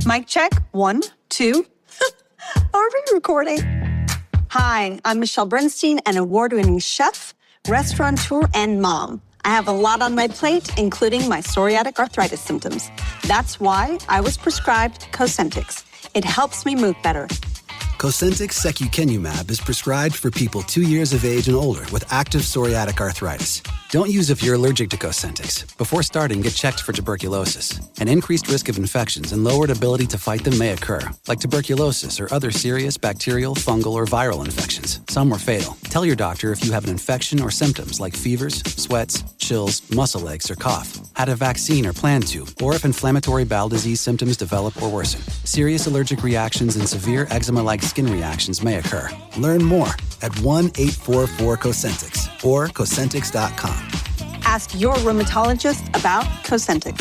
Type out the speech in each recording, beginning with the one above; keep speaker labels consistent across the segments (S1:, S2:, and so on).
S1: Mic check, 1, 2. Are we recording? Hi, I'm Michelle Bernstein, an award-winning chef, restaurateur, and mom. I have a lot on my plate, including my psoriatic arthritis symptoms. That's why I was prescribed Cosentyx. It helps me move better.
S2: Cosentyx secukinumab is prescribed for people 2 years of age and older with active psoriatic arthritis. Don't use if you're allergic to Cosentyx. Before starting, get checked for tuberculosis. An increased risk of infections and lowered ability to fight them may occur, like tuberculosis or other serious bacterial, fungal, or viral infections. Some were fatal. Tell your doctor if you have an infection or symptoms like fevers, sweats, chills, muscle aches, or cough, had a vaccine or plan to, or if inflammatory bowel disease symptoms develop or worsen. Serious allergic reactions and severe eczema-like skin reactions may occur. Learn more at 1-844-COSENTYX or Cosentyx.com.
S1: Ask your rheumatologist about Cosentyx.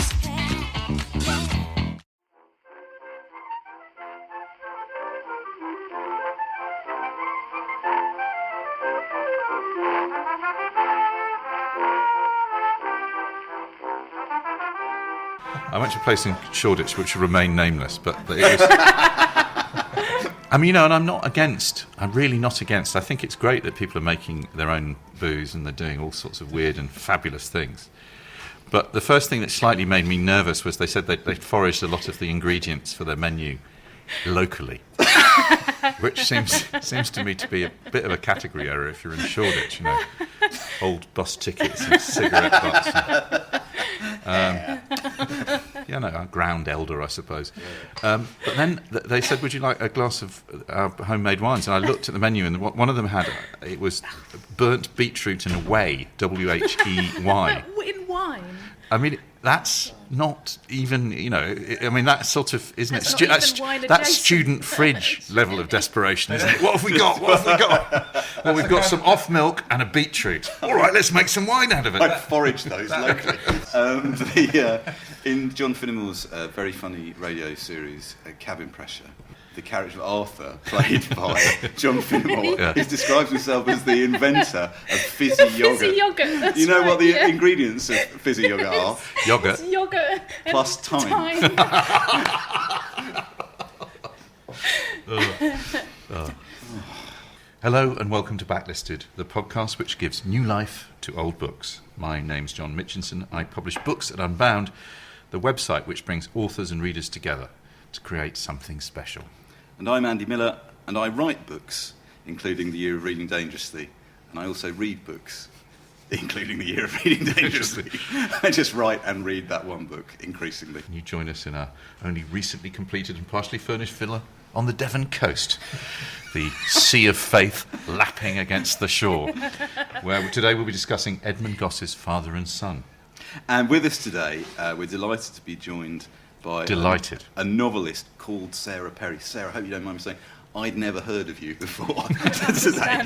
S3: I went to a place in Shoreditch which will remain nameless, but it was... I mean, and I'm really not against. I think it's great that people are making their own booze and they're doing all sorts of weird and fabulous things. But the first thing that slightly made me nervous was they said they'd foraged a lot of the ingredients for their menu locally, which seems to me to be a bit of a category error if you're in Shoreditch, old bus tickets and cigarette butts. A ground elder, I suppose. But then they said, would you like a glass of homemade wines? And I looked at the menu, and one of them it was burnt beetroot and whey, W-H-E-Y.
S4: In wine?
S3: I mean, that's not even, that's sort of, isn't it? That's student fridge level of desperation, isn't it? What have we got? Well, we've got some off milk and a beetroot. All right, let's make some wine out of it.
S5: I foraged those locally. In John Finnemore's very funny radio series, Cabin Pressure, the character of Arthur, played by John Finnemore, he describes himself as the inventor of fizzy yogurt.
S4: Fizzy yogurt, that's
S5: You know
S4: right,
S5: what the ingredients of fizzy yogurt are?
S3: Yogurt.
S4: It's yogurt.
S5: Plus time.
S3: Hello and welcome to Backlisted, the podcast which gives new life to old books. My name's John Mitchinson. I publish books at Unbound, the website which brings authors and readers together to create something special.
S5: And I'm Andy Miller, and I write books, including The Year of Reading Dangerously, and I also read books, including The Year of Reading Dangerously. I just write and read that one book, increasingly.
S3: Can you join us in our only recently completed and partially furnished villa on the Devon coast? The sea of faith lapping against the shore, where today we'll be discussing Edmund Gosse's Father and Son.
S5: And with us today, we're delighted to be joined by a novelist called Sarah Perry. Sarah, I hope you don't mind me saying, I'd never heard of you before today.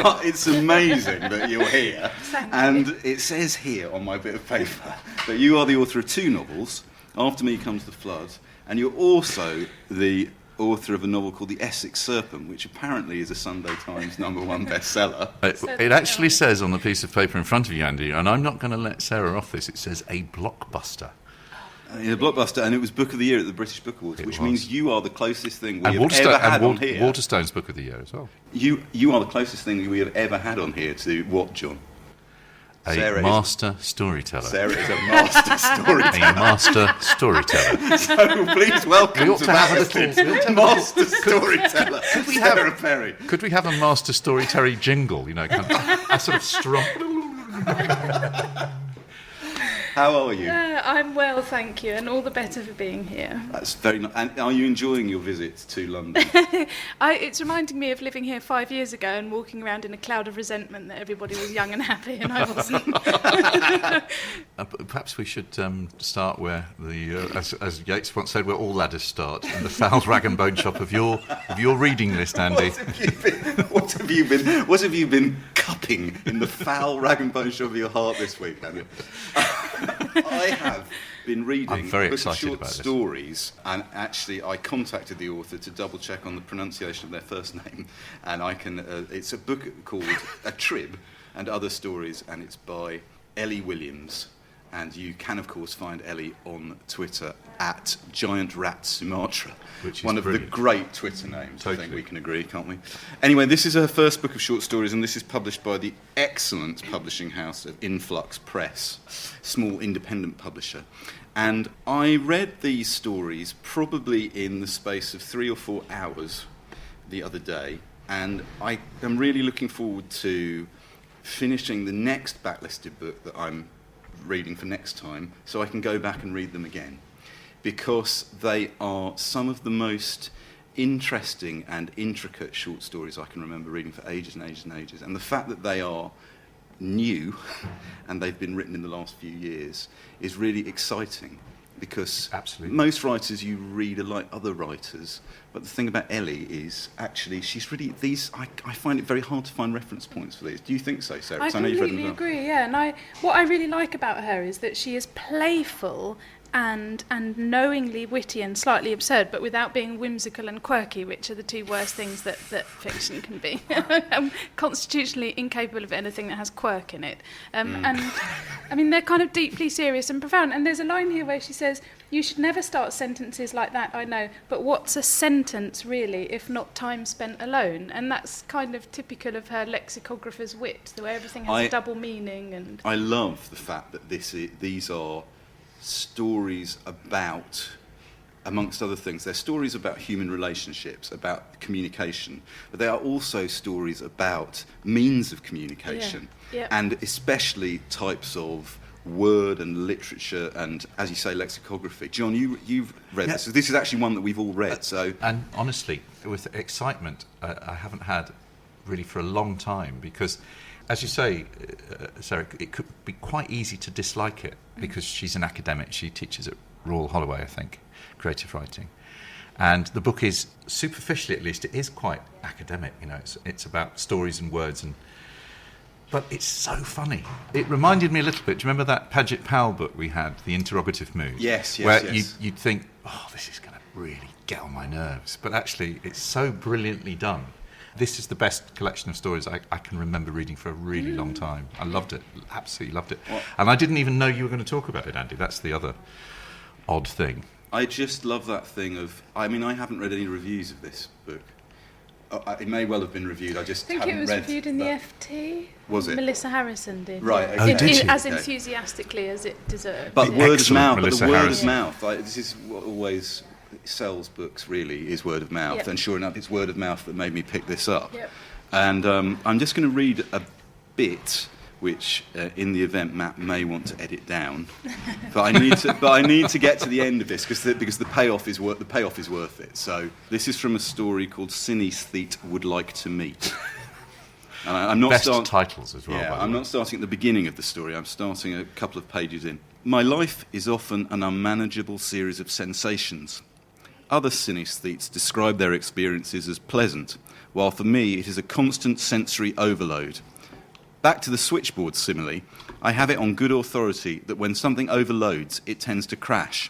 S5: But it's amazing that you're here. And it says here on my bit of paper that you are the author of 2 novels, After Me Comes the Flood, and you're also the author of a novel called The Essex Serpent, which apparently is a Sunday Times #1 bestseller.
S3: It actually says on the piece of paper in front of you, Andy, and I'm not going to let Sarah off this, it says a blockbuster.
S5: A blockbuster, and it was Book of the Year at the British Book Awards, which means you are the closest thing we have ever had on here.
S3: Waterstone's Book of the Year as well.
S5: You are the closest thing we have ever had on here to what, John?
S3: Sarah master storyteller.
S5: Sarah is a master storyteller.
S3: A master storyteller.
S5: So please welcome
S3: we ought to have a little
S5: master storyteller. Sarah Perry.
S3: Could we have a master storyteller jingle? Kind of, a sort of strong.
S5: How are you?
S4: I'm well, thank you, and all the better for being here.
S5: That's very nice. And are you enjoying your visit to London?
S4: It's reminding me of living here 5 years ago and walking around in a cloud of resentment that everybody was young and happy and I wasn't.
S3: Perhaps we should start where as Yeats once said, where all ladders start, in the foul rag and bone shop of your reading list, Andy.
S5: What have you been cupping in the foul rag and bone shop of your heart this week, Andy? I have been reading short stories, and actually I contacted the author to double check on the pronunciation of their first name, and I can. It's a book called Attrib and Other Stories, and it's by Eley Williams, And you can, of course, find Eley on Twitter at Giant Rat Sumatra,
S3: which is
S5: one of
S3: brilliant.
S5: the great Twitter names.
S3: Totally.
S5: I think we can agree, can't we? Anyway, this is her first book of short stories, and this is published by the excellent publishing house of Influx Press, small independent publisher. And I read these stories probably in the space of 3 or 4 hours the other day, and I am really looking forward to finishing the next backlisted book that I'm reading for next time, so I can go back and read them again, because they are some of the most interesting and intricate short stories I can remember reading for ages and ages and ages. And the fact that they are new and they've been written in the last few years is really exciting, because
S3: Absolutely.
S5: Most writers you read are like other writers, but the thing about Eley is actually she's really I find it very hard to find reference points for these. Do you think so, Sarah?
S4: I
S5: 'Cause know you've read
S4: completely
S5: them as well.
S4: agree, yeah. And what I really like about her is that she is playful and knowingly witty and slightly absurd, but without being whimsical and quirky, which are the two worst things that fiction can be. I'm constitutionally incapable of anything that has quirk in it. And, I mean, they're kind of deeply serious and profound. And there's a line here where she says, "You should never start sentences like that, I know, but what's a sentence, really, if not time spent alone?" And that's kind of typical of her lexicographer's wit, the way everything has a double meaning. And
S5: I love the fact that these are stories about, amongst other things, they're stories about human relationships, about communication, but they are also stories about means of communication, and especially types of word and literature and, as you say, lexicography. John, you've read this. This is actually one that we've all read.
S3: And honestly, with excitement, I haven't had really for a long time, because, as you say, Sarah, it could be quite easy to dislike it, because she's an academic. She teaches at Royal Holloway, I think, creative writing. And the book is, superficially at least, it is quite academic. You know, it's about stories and words, but it's so funny. It reminded me a little bit. Do you remember that Paget Powell book we had, The Interrogative Mood?
S5: Yes.
S3: Where you'd think, oh, this is going to really get on my nerves. But actually, it's so brilliantly done. This is the best collection of stories I can remember reading for a really long time. I loved it, absolutely loved it. And I didn't even know you were going to talk about it, Andy. That's the other odd thing.
S5: I just love that thing of, I mean, I haven't read any reviews of this book. It may well have been reviewed, I just haven't read.
S4: I think it was reviewed in the FT.
S5: Was it?
S4: Melissa Harrison did.
S5: Right,
S4: yeah.
S5: okay.
S3: Oh, did she?
S4: As
S5: Okay.
S4: enthusiastically as it deserved.
S5: But
S3: The
S5: word of
S3: excellent
S5: mouth,
S3: Melissa
S5: but the word
S3: Harrison.
S5: of mouth, this is what always sells books, really, is word of mouth.
S4: Yep.
S5: And sure enough, it's word of mouth that made me pick this up.
S4: Yep.
S5: And I'm just going to read a bit, which in the event Matt may want to edit down. But I need to get to the end of this because the payoff is worth it. So this is from a story called Synesthete Would Like to Meet. And I'm not
S3: Best titles as well.
S5: Yeah,
S3: by the
S5: I'm
S3: way.
S5: not starting at the beginning of the story. I'm starting a couple of pages in. My life is often an unmanageable series of sensations. Other synesthetes describe their experiences as pleasant, while for me it is a constant sensory overload. Back to the switchboard simile, I have it on good authority that when something overloads, it tends to crash.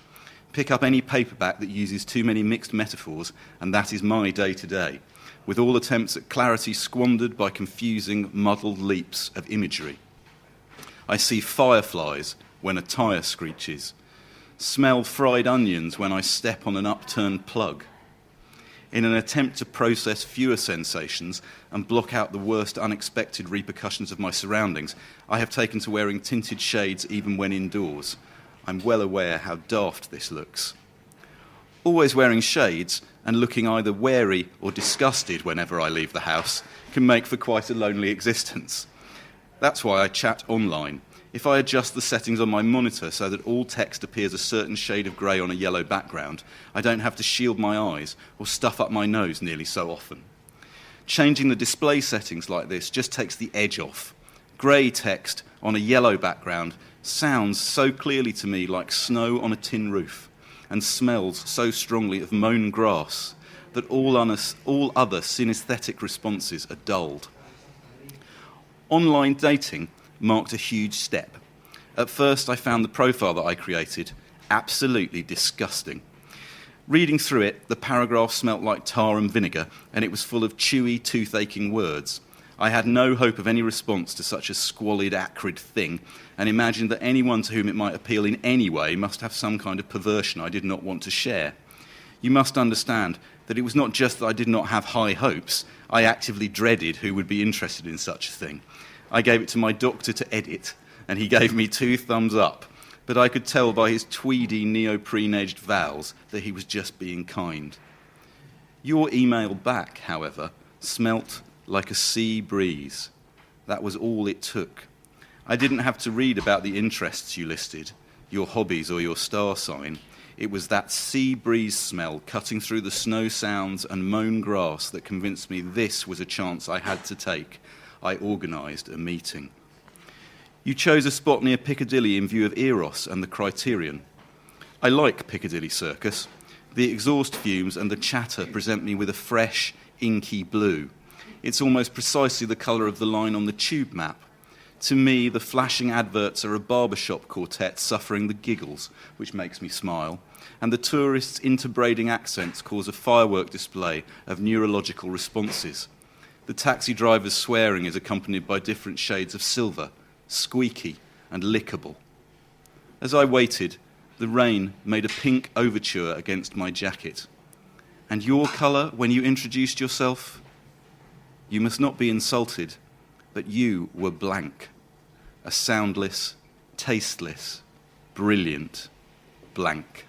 S5: Pick up any paperback that uses too many mixed metaphors, and that is my day-to-day, with all attempts at clarity squandered by confusing, muddled leaps of imagery. I see fireflies when a tyre screeches, smell fried onions when I step on an upturned plug. In an attempt to process fewer sensations and block out the worst unexpected repercussions of my surroundings, I have taken to wearing tinted shades even when indoors. I'm well aware how daft this looks. Always wearing shades and looking either wary or disgusted whenever I leave the house can make for quite a lonely existence. That's why I chat online. If I adjust the settings on my monitor so that all text appears a certain shade of grey on a yellow background, I don't have to shield my eyes or stuff up my nose nearly so often. Changing the display settings like this just takes the edge off. Grey text on a yellow background sounds so clearly to me like snow on a tin roof and smells so strongly of mown grass that all other synesthetic responses are dulled. Online dating marked a huge step. At first, I found the profile that I created absolutely disgusting. Reading through it, the paragraph smelt like tar and vinegar, and it was full of chewy, toothacheing words. I had no hope of any response to such a squalid, acrid thing, and imagined that anyone to whom it might appeal in any way must have some kind of perversion I did not want to share. You must understand that it was not just that I did not have high hopes, I actively dreaded who would be interested in such a thing. I gave it to my doctor to edit, and he gave me 2 thumbs up, but I could tell by his tweedy neoprene-edged vowels that he was just being kind. Your email back, however, smelt like a sea breeze. That was all it took. I didn't have to read about the interests you listed, your hobbies or your star sign. It was that sea breeze smell cutting through the snow sounds and mown grass that convinced me this was a chance I had to take. I organised a meeting. You chose a spot near Piccadilly in view of Eros and the Criterion. I like Piccadilly Circus. The exhaust fumes and the chatter present me with a fresh, inky blue. It's almost precisely the colour of the line on the tube map. To me, the flashing adverts are a barbershop quartet suffering the giggles, which makes me smile, and the tourists' interbraiding accents cause a firework display of neurological responses. The taxi driver's swearing is accompanied by different shades of silver, squeaky and lickable. As I waited, the rain made a pink overture against my jacket. And your colour when you introduced yourself? You must not be insulted, but you were blank. A soundless, tasteless, brilliant blank.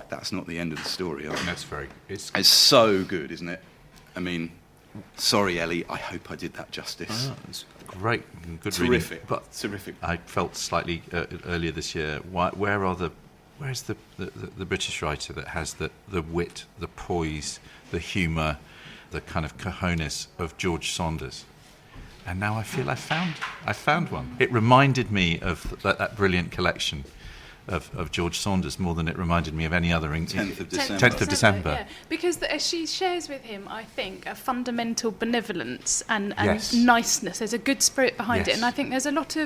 S5: That's not the end of the story.
S3: That's very... It's
S5: so good, isn't it? I mean, sorry, Ellie, I hope I did that justice.
S3: it's great. Good
S5: Terrific.
S3: reading. But
S5: Terrific.
S3: I felt slightly earlier this year, where's the British writer that has the wit, the poise, the humour, the kind of cojones of George Saunders? And now I feel I found one. It reminded me of that brilliant collection of George Saunders more than it reminded me of any other.
S5: 10th of December.
S3: 10th of December.
S4: Yeah. Because she shares with him, I think, a fundamental benevolence and
S3: Yes.
S4: niceness. There's a good spirit behind
S3: Yes.
S4: it, and I think there's a lot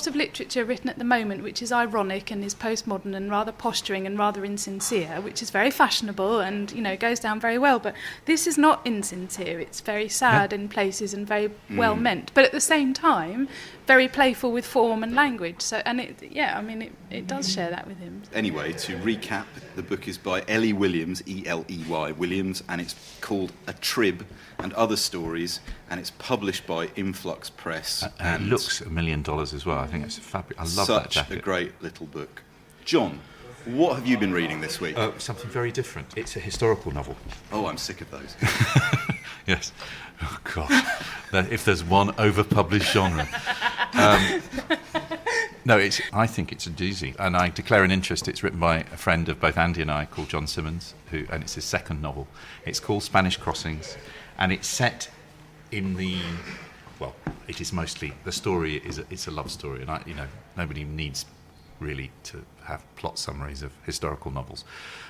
S4: of literature written at the moment which is ironic and is postmodern and rather posturing and rather insincere, which is very fashionable and, you know, goes down very well. But this is not insincere. It's very sad in places and very well meant, but at the same time very playful with form and language. So, and it does share that with him.
S5: Anyway, to recap, the book is by Eley Williams, E-L-E-Y Williams, and it's called Attrib and Other Stories, and it's published by Influx Press.
S3: And it looks $1 million as well. I think it's fabulous. I love that jacket.
S5: Such a great little book. John, what have you been reading this week?
S3: Something very different. It's a historical novel.
S5: Oh, I'm sick of those.
S3: Yes. Oh, God. If there's one overpublished genre. No, I think it's a doozy. And I declare an interest. It's written by a friend of both Andy and I called John Simmons, and it's his second novel. It's called Spanish Crossings, and it's set in it is mostly, the story it's a love story, and nobody needs really to have plot summaries of historical novels.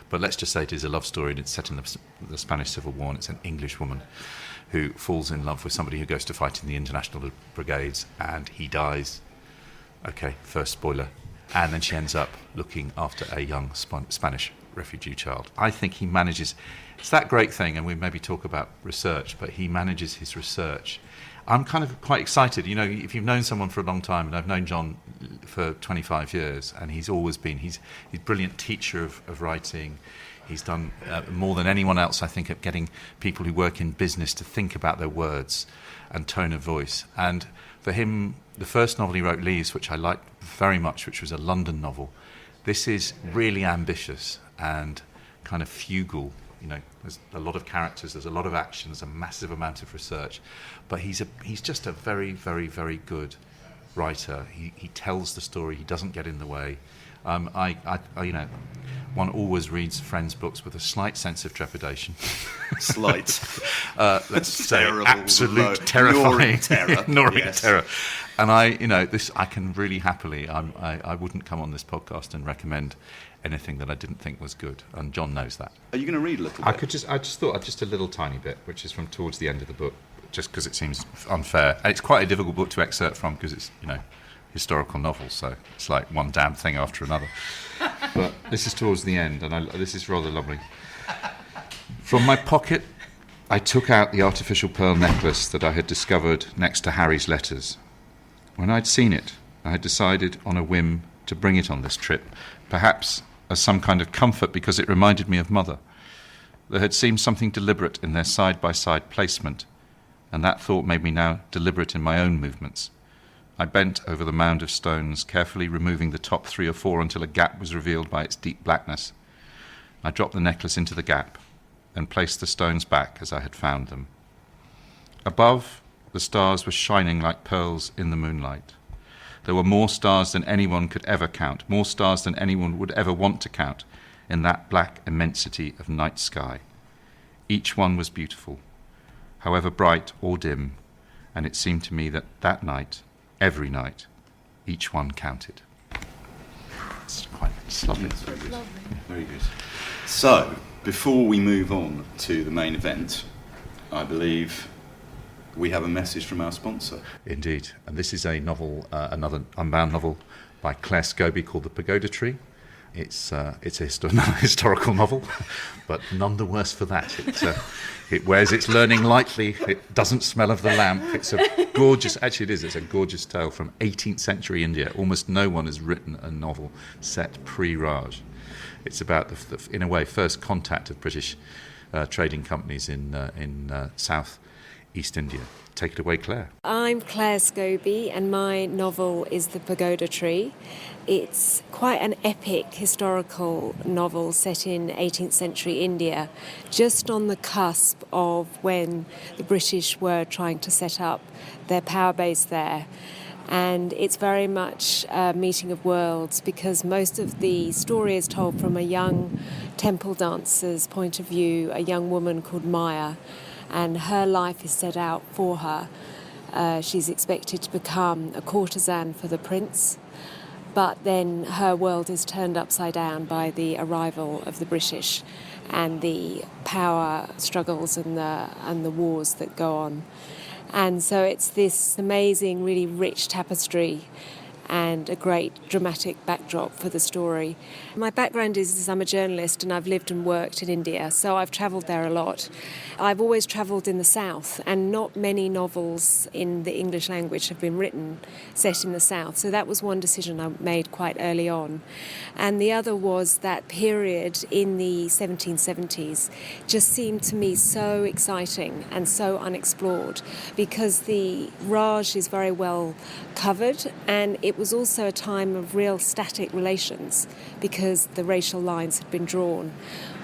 S3: But let's just say it is a love story, and it's set in the Spanish Civil War, and it's an English woman who falls in love with somebody who goes to fight in the International Brigades, and he dies. Okay, first spoiler. And then she ends up looking after a young Spanish refugee child. I think he manages... It's that great thing, and we maybe talk about research, but he manages his research. I'm kind of quite excited. You know, if you've known someone for a long time, and I've known John for 25 years, and he's always been... He's a brilliant teacher of writing. He's done more than anyone else, I think, at getting people who work in business to think about their words and tone of voice. And for him, the first novel he wrote, Leaves, which I liked very much, which was a London novel, this is really ambitious and kind of fugal. You know, there's a lot of characters, there's a lot of action, there's a massive amount of research, but he's just a very, very, very good writer. He tells the story, he doesn't get in the way. One always reads friends' books with a slight sense of trepidation.
S5: Slight.
S3: Let's say
S5: Terrible,
S3: absolute terrifying,
S5: gnawing
S3: terror. And I can really happily. I wouldn't come on this podcast and recommend anything that I didn't think was good, and John knows that.
S5: Are you going to read a little bit?
S3: I just thought just a little tiny bit, which is from towards the end of the book, just because it seems unfair. And it's quite a difficult book to excerpt from because it's historical novels, so it's like one damn thing after another. But this is towards the end, and this is rather lovely. From my pocket I took out the artificial pearl necklace that I had discovered next to Harry's letters. When I'd seen it, I had decided on a whim to bring it on this trip, perhaps as some kind of comfort because it reminded me of Mother. There had seemed something deliberate in their side-by-side placement, and that thought made me now deliberate in my own movements. I bent over the mound of stones, carefully removing the top 3 or 4 until a gap was revealed by its deep blackness. I dropped the necklace into the gap, then placed the stones back as I had found them. Above, the stars were shining like pearls in the moonlight. There were more stars than anyone could ever count, more stars than anyone would ever want to count in that black immensity of night sky. Each one was beautiful, however bright or dim, and it seemed to me that that night, every night, each one counted. It's lovely.
S5: That's very good. Very good. So, before we move on to the main event, I believe we have a message from our sponsor.
S3: Indeed, and this is a novel, another unbound novel by Claire Scobie called The Pagoda Tree. It's a historical novel, but none the worse for that. It wears its learning lightly. It doesn't smell of the lamp. It's a gorgeous, actually it is, it's a gorgeous tale from 18th century India. Almost no one has written a novel set pre-Raj. It's about, in a way, first contact of British trading companies in South East India. Take it away, Claire.
S6: I'm Claire Scobie, and my novel is The Pagoda Tree. It's quite an epic historical novel set in 18th century India, just on the cusp of when the British were trying to set up their power base there. And it's very much a meeting of worlds because most of the story is told from a young temple dancer's point of view, a young woman called Maya, and her life is set out for her. She's expected to become a courtesan for the prince, but then her world is turned upside down by the arrival of the British and the power struggles and the wars that go on. And so it's this amazing, really rich tapestry and a great dramatic backdrop for the story. My background is I'm a journalist and I've lived and worked in India, so I've travelled there a lot. I've always travelled in the south, and not many novels in the English language have been written set in the south, so that was one decision I made quite early on. And the other was that period in the 1770s just seemed to me so exciting and so unexplored because the Raj is very well covered, and it was also a time of real static relations because the racial lines had been drawn.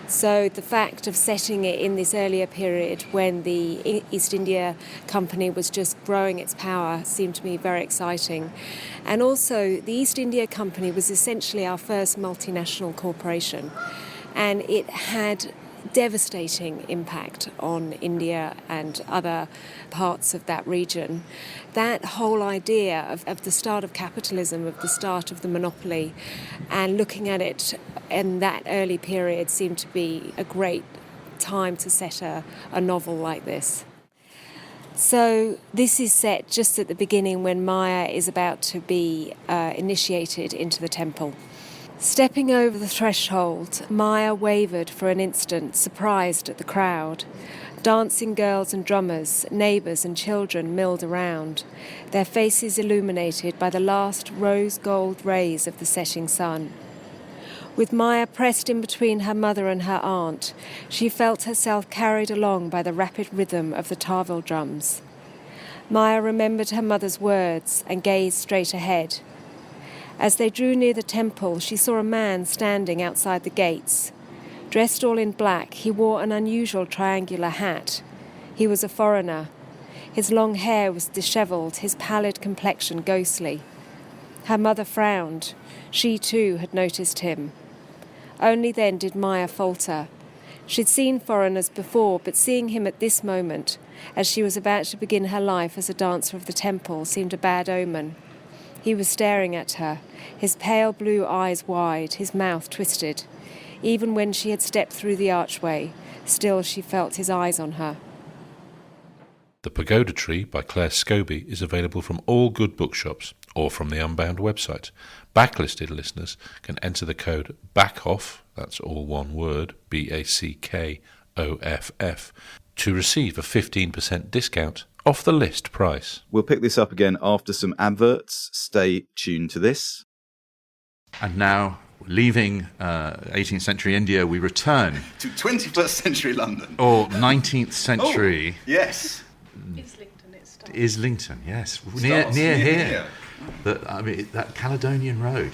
S6: So the fact of setting it in this earlier period when the East India Company was just growing its power seemed to me very exciting. And also the East India Company was essentially our first multinational corporation, and it had devastating impact on India and other parts of that region. That whole idea of the start of capitalism, of the start of the monopoly, and looking at it in that early period seemed to be a great time to set a novel like this. So this is set just at the beginning when Maya is about to be initiated into the temple. Stepping over the threshold, Maya wavered for an instant, surprised at the crowd. Dancing girls and drummers, neighbours and children milled around, their faces illuminated by the last rose-gold rays of the setting sun. With Maya pressed in between her mother and her aunt, she felt herself carried along by the rapid rhythm of the tarvel drums. Maya remembered her mother's words and gazed straight ahead. As they drew near the temple, she saw a man standing outside the gates. Dressed all in black, he wore an unusual triangular hat. He was a foreigner. His long hair was dishevelled, his pallid complexion ghostly. Her mother frowned. She too had noticed him. Only then did Maya falter. She'd seen foreigners before, but seeing him at this moment, as she was about to begin her life as a dancer of the temple, seemed a bad omen. He was staring at her, his pale blue eyes wide, his mouth twisted. Even when she had stepped through the archway, still she felt his eyes on her.
S7: The Pagoda Tree by Claire Scobie is available from all good bookshops or from the Unbound website. Backlisted listeners can enter the code BACKOFF, that's all one word, BACKOFF, to receive a 15% discount off the list price.
S5: We'll pick this up again after some adverts. Stay tuned to this.
S3: And now, leaving 18th century India, we return
S5: to 21st century London.
S3: Or 19th century...
S5: yes.
S4: Islington, it starts.
S3: Islington, yes. Near here. That Caledonian Road.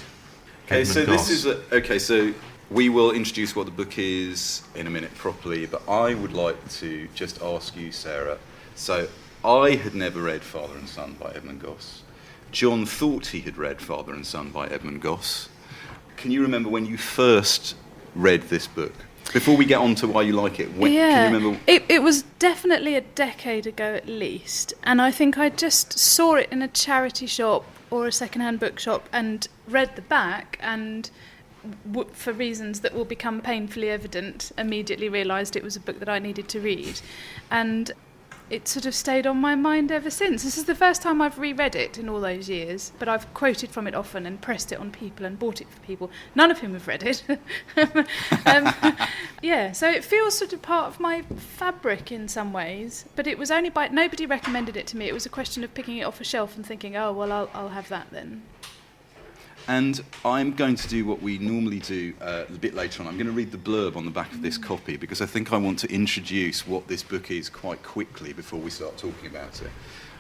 S5: Okay,
S3: Edmund
S5: so
S3: Gosse.
S5: so we will introduce what the book is in a minute properly, but I would like to just ask you, Sarah. So I had never read Father and Son by Edmund Gosse. John thought he had read Father and Son by Edmund Gosse. Can you remember when you first read this book? Before we get on to why you like it, can you remember?
S4: It was definitely a decade ago at least, and I think I just saw it in a charity shop or a second-hand bookshop and read the back and, for reasons that will become painfully evident, immediately realised it was a book that I needed to read. And it sort of stayed on my mind ever since. This is the first time I've reread it in all those years, but I've quoted from it often and pressed it on people and bought it for people, none of whom have read it. So it feels sort of part of my fabric in some ways, but it was only nobody recommended it to me. It was a question of picking it off a shelf and thinking, oh, well, I'll have that then.
S5: And I'm going to do what we normally do a bit later on. I'm going to read the blurb on the back of this copy because I think I want to introduce what this book is quite quickly before we start talking about it.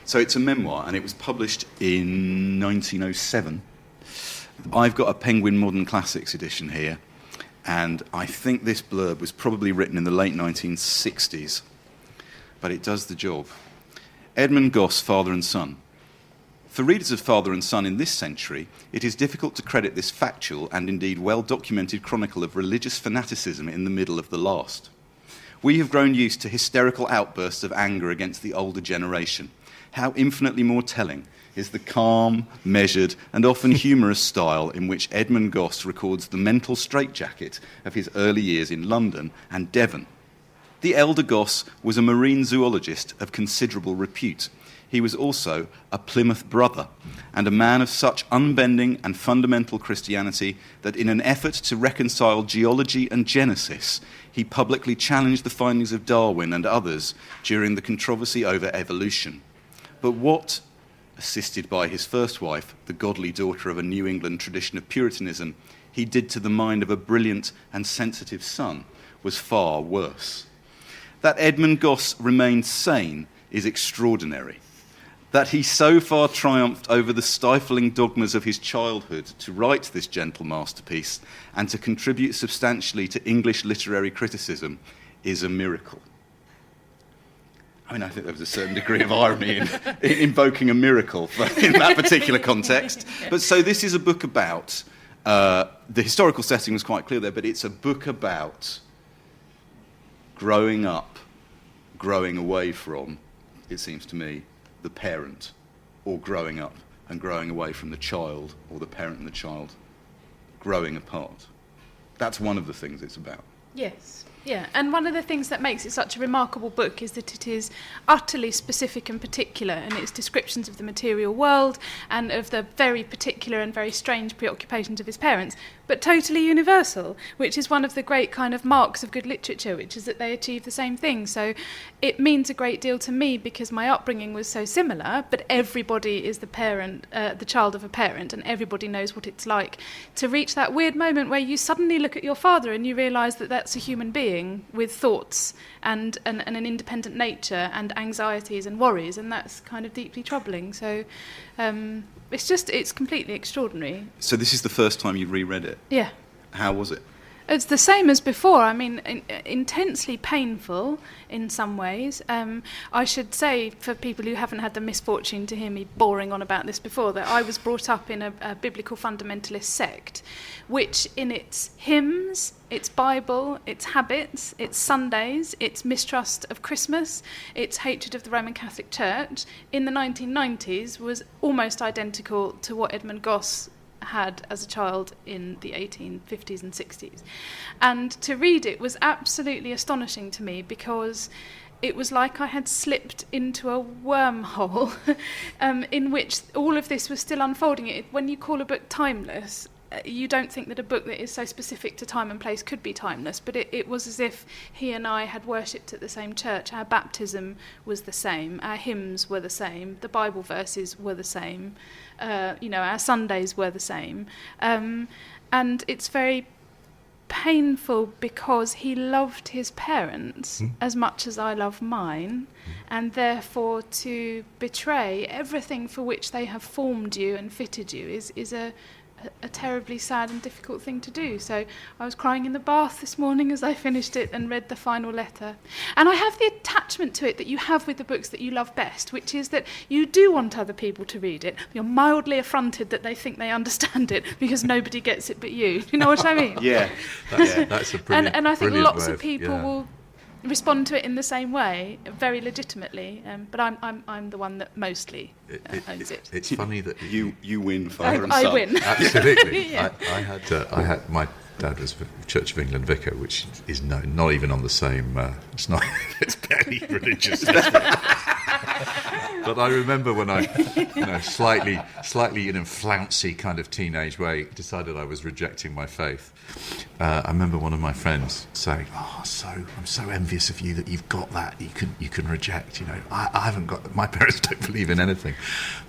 S5: So it's a memoir, and it was published in 1907. I've got a Penguin Modern Classics edition here, and I think this blurb was probably written in the late 1960s, but it does the job. Edmund Gosse, Father and Son. For readers of Father and Son in this century, it is difficult to credit this factual and indeed well-documented chronicle of religious fanaticism in the middle of the last. We have grown used to hysterical outbursts of anger against the older generation. How infinitely more telling is the calm, measured, and often humorous style in which Edmund Gosse records the mental straitjacket of his early years in London and Devon. The elder Gosse was a marine zoologist of considerable repute. He was also a Plymouth Brother and a man of such unbending and fundamental Christianity that in an effort to reconcile geology and Genesis, he publicly challenged the findings of Darwin and others during the controversy over evolution. But what, assisted by his first wife, the godly daughter of a New England tradition of Puritanism, he did to the mind of a brilliant and sensitive son was far worse. That Edmund Gosse remained sane is extraordinary. That he so far triumphed over the stifling dogmas of his childhood to write this gentle masterpiece and to contribute substantially to English literary criticism is a miracle. I mean, I think there was a certain degree of irony in invoking a miracle in that particular context. But so this is a book about, the historical setting was quite clear there, but it's a book about growing up, growing away from, it seems to me, the parent, or growing up and growing away from the child, or the parent and the child growing apart. That's one of the things it's about.
S4: Yes. Yeah, and one of the things that makes it such a remarkable book is that it is utterly specific and particular in its descriptions of the material world and of the very particular and very strange preoccupations of his parents, but totally universal, which is one of the great kind of marks of good literature, which is that they achieve the same thing. So it means a great deal to me because my upbringing was so similar, but everybody is the parent, the child of a parent, and everybody knows what it's like to reach that weird moment where you suddenly look at your father and you realise that that's a human being with thoughts and an independent nature and anxieties and worries, and that's kind of deeply troubling. So it's completely extraordinary.
S5: So this is the first time you reread it?
S4: Yeah.
S5: How was it?
S4: It's the same as before. I mean, intensely painful in some ways. I should say, for people who haven't had the misfortune to hear me boring on about this before, that I was brought up in a biblical fundamentalist sect, which in its hymns, its Bible, its habits, its Sundays, its mistrust of Christmas, its hatred of the Roman Catholic Church, in the 1990s was almost identical to what Edmund Gosse had as a child in the 1850s and 60s. And to read it was absolutely astonishing to me because it was like I had slipped into a wormhole in which all of this was still unfolding. When you call a book timeless, you don't think that a book that is so specific to time and place could be timeless, but it was as if he and I had worshipped at the same church. Our baptism was the same, our hymns were the same, the Bible verses were the same, our Sundays were the same. And it's very painful because he loved his parents as much as I love mine, and therefore to betray everything for which they have formed you and fitted you is a terribly sad and difficult thing to do. So I was crying in the bath this morning as I finished it and read the final letter. And I have the attachment to it that you have with the books that you love best, which is that you do want other people to read it. You're mildly affronted that they think they understand it because nobody gets it but you. You know what I mean?
S5: Yeah.
S3: That's a brilliant.
S4: And I think
S3: brilliant
S4: lots
S3: way
S4: of people
S3: yeah.
S4: will respond to it in the same way, very legitimately. But I'm the one that mostly owns it.
S3: It's funny that
S5: you win, father and
S4: I
S5: son.
S4: win.
S3: Absolutely.
S4: Yeah.
S3: I had my dad was Church of England vicar, which is not even on the same. It's barely religious. But I remember when I, slightly in a flouncy kind of teenage way, decided I was rejecting my faith. I remember one of my friends saying, I'm so envious of you that you've got that. You can reject. I haven't got. My parents don't believe in anything.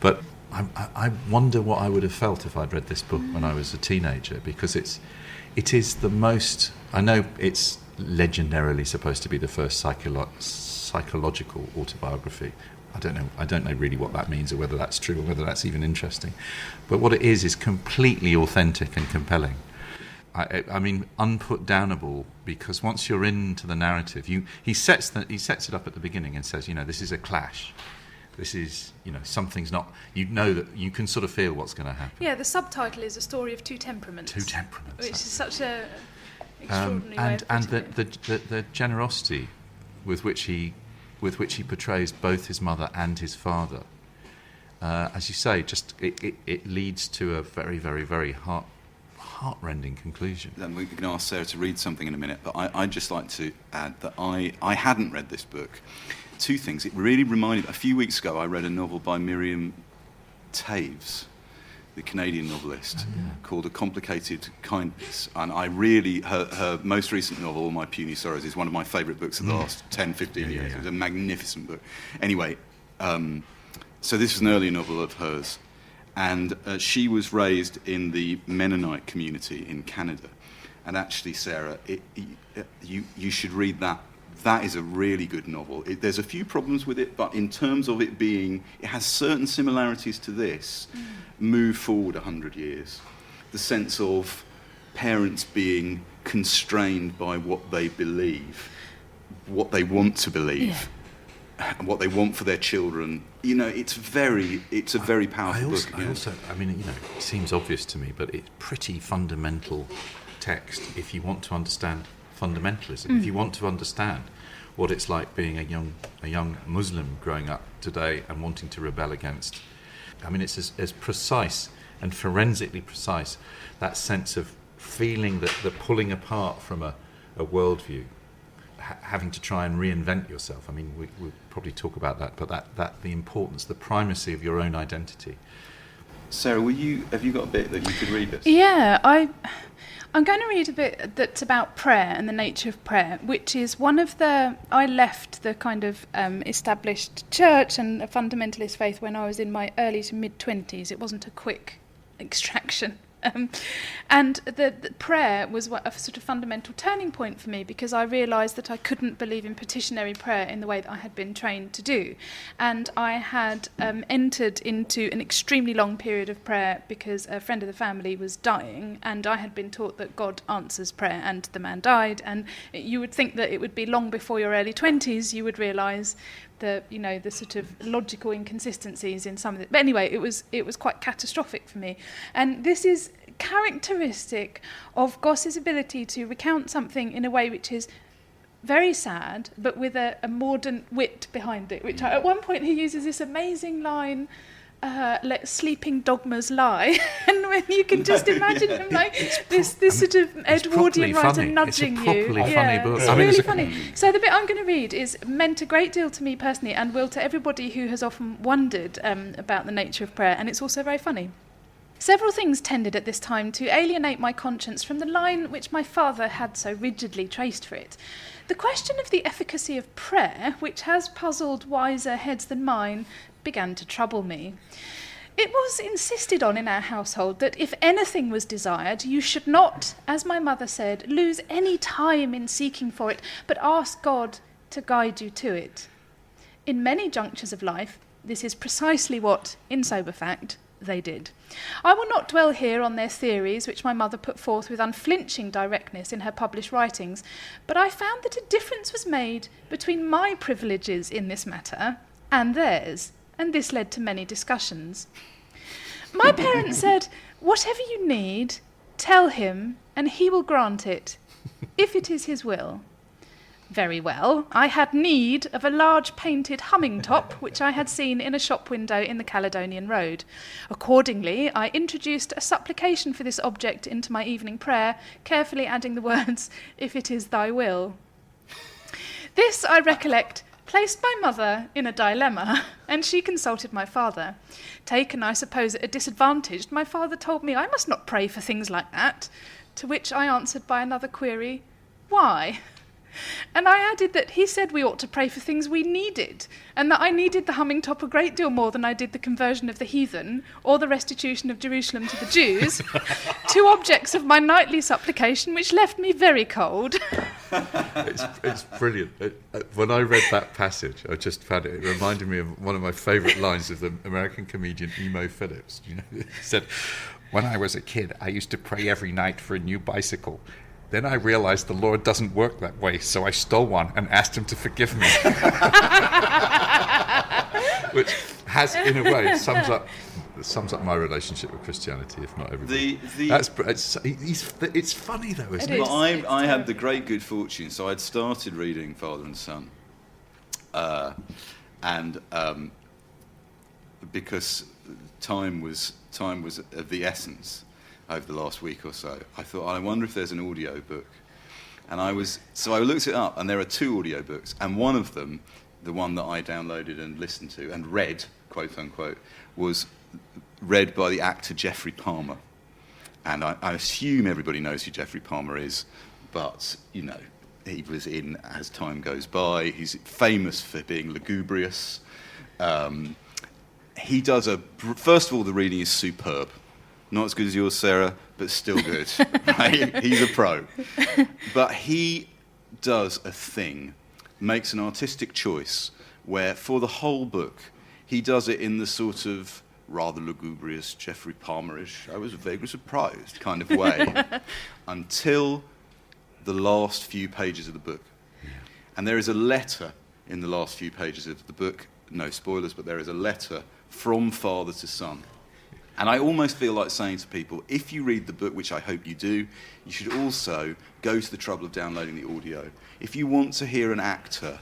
S3: But I wonder what I would have felt if I'd read this book when I was a teenager, because it is the most. I know it's legendarily supposed to be the first psychological autobiography. I don't know really what that means, or whether that's true, or whether that's even interesting. But what it is completely authentic and compelling. I mean, unputdownable, because once you're into the narrative, he sets it up at the beginning and says, this is a clash. This is, something's not. That you can sort of feel what's going to happen.
S4: Yeah, the subtitle is A Story of Two Temperaments.
S3: Two temperaments.
S4: Which is such a extraordinary way of
S3: and
S4: putting it.
S3: the generosity with which he portrays both his mother and his father, as you say, just it leads to a very, very, very heartrending conclusion.
S5: Then we can ask Sarah to read something in a minute, but I'd just like to add that I hadn't read this book. Two things. It really reminded. A few weeks ago, I read a novel by Miriam Taves, the Canadian novelist, called A Complicated Kindness. And I really, her most recent novel, All My Puny Sorrows, is one of my favourite books of the last 10, 15 years. It was a magnificent book. Anyway, so this was an earlier novel of hers. And she was raised in the Mennonite community in Canada. And actually, Sarah, you should read that. That is a really good novel. There's a few problems with it, but in terms of it has certain similarities to this. Move forward 100 years. The sense of parents being constrained by what they believe, what they want to believe, and what they want for their children. It's a very powerful book.
S3: It seems obvious to me, but it's pretty fundamental text if you want to understand fundamentalism. If you want to understand what it's like being a young Muslim growing up today and wanting to rebel against. It's as precise and forensically precise, that sense of feeling that the pulling apart from a worldview, having to try and reinvent yourself. We'll probably talk about that, but that the importance, the primacy of your own identity.
S5: Sarah, have you got a bit that you could read us?
S4: Yeah, I'm going to read a bit that's about prayer and the nature of prayer, which is I left the kind of established church and a fundamentalist faith when I was in my early to mid-20s. It wasn't a quick extraction. And the prayer was a sort of fundamental turning point for me, because I realised that I couldn't believe in petitionary prayer in the way that I had been trained to do. And I had entered into an extremely long period of prayer because a friend of the family was dying, and I had been taught that God answers prayer, and the man died. And you would think that it would be long before your early 20s you would realise the sort of logical inconsistencies in some of it. But anyway, it was quite catastrophic for me. And this is characteristic of Gosse's ability to recount something in a way which is very sad, but with a mordant wit behind it, which at one point he uses this amazing line, let sleeping dogmas lie. And when you can just imagine him like this sort of Edwardian writer nudging you.
S3: It's a properly funny book.
S4: It's really funny. So the bit I'm going to read is meant a great deal to me personally, and will to everybody who has often wondered about the nature of prayer, and it's also very funny. Several things tended at this time to alienate my conscience from the line which my father had so rigidly traced for it. The question of the efficacy of prayer, which has puzzled wiser heads than mine, began to trouble me. It was insisted on in our household that if anything was desired, you should not, as my mother said, lose any time in seeking for it, but ask God to guide you to it. In many junctures of life, this is precisely what, in sober fact, they did. I will not dwell here on their theories, which my mother put forth with unflinching directness in her published writings, but I found that a difference was made between my privileges in this matter and theirs, and this led to many discussions. My parents said, whatever you need, tell him, and he will grant it, if it is his will. Very well, I had need of a large painted humming top, which I had seen in a shop window in the Caledonian Road. Accordingly, I introduced a supplication for this object into my evening prayer, carefully adding the words, if it is thy will. This, I recollect, placed my mother in a dilemma, and she consulted my father. Taken, I suppose, at a disadvantage, my father told me I must not pray for things like that, to which I answered by another query, why? And I added that he said we ought to pray for things we needed, and that I needed the humming top a great deal more than I did the conversion of the heathen or the restitution of Jerusalem to the Jews, two objects of my nightly supplication which left me very cold.
S3: It's brilliant. When I read that passage, I just found it reminded me of one of my favourite lines of the American comedian Emo Phillips. You know, he said, "When I was a kid, I used to pray every night for a new bicycle. Then I realized the Lord doesn't work that way, so I stole one and asked him to forgive me." Which has, in a way, sums up my relationship with Christianity, if not everything. It's funny though, isn't it?
S5: But I had the great good fortune, so I'd started reading Father and Son, and because time was of the essence over the last week or so, I thought, I wonder if there's an audio book. And I looked it up, and there are two audio books, and one of them, the one that I downloaded and listened to and read, quote unquote, was read by the actor Geoffrey Palmer. And I assume everybody knows who Geoffrey Palmer is, but, you know, he was in As Time Goes By. He's famous for being lugubrious. He does first of all, the reading is superb. Not as good as yours, Sarah, but still good. Right? He's a pro. But he does a thing, makes an artistic choice, where for the whole book, he does it in the sort of rather lugubrious, Geoffrey Palmer-ish, I was vaguely surprised kind of way, until the last few pages of the book. Yeah. And there is a letter in the last few pages of the book, no spoilers, but there is a letter from father to son. And I almost feel like saying to people, if you read the book, which I hope you do, you should also go to the trouble of downloading the audio. If you want to hear an actor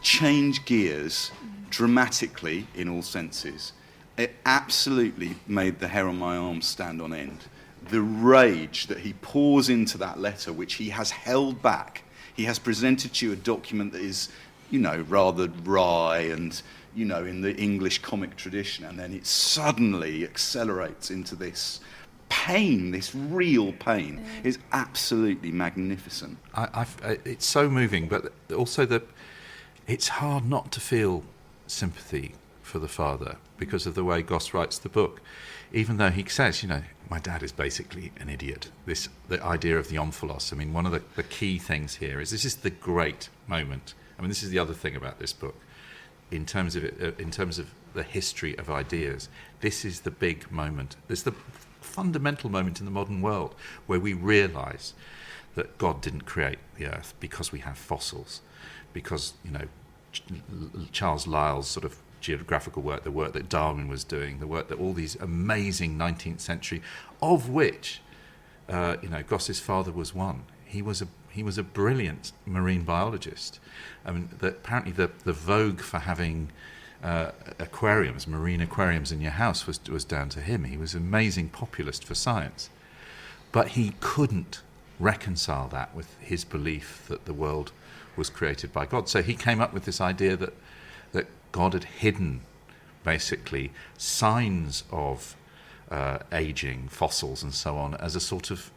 S5: change gears dramatically in all senses, it absolutely made the hair on my arm stand on end. The rage that he pours into that letter, which he has held back. He has presented to you a document that is, you know, rather wry and, you know, in the English comic tradition, and then it suddenly accelerates into this pain, this real pain. Is absolutely magnificent.
S3: It's so moving, but also it's hard not to feel sympathy for the father because of the way Gosse writes the book, even though he says, you know, my dad is basically an idiot. The idea of the omphalos. I mean, one of the key things here is this is the great moment. I mean, this is the other thing about this book. In terms of the history of ideas, this is the big moment. This is the fundamental moment in the modern world where we realise that God didn't create the earth because we have fossils, because, you know, Charles Lyell's sort of geographical work, the work that Darwin was doing, the work that all these amazing 19th century, of which, you know, Gosse's father was one. He was a brilliant marine biologist. I mean, apparently the vogue for having aquariums, marine aquariums in your house was down to him. He was an amazing populist for science. But he couldn't reconcile that with his belief that the world was created by God. So he came up with this idea that God had hidden, basically, signs of aging, fossils, and so on, as a sort of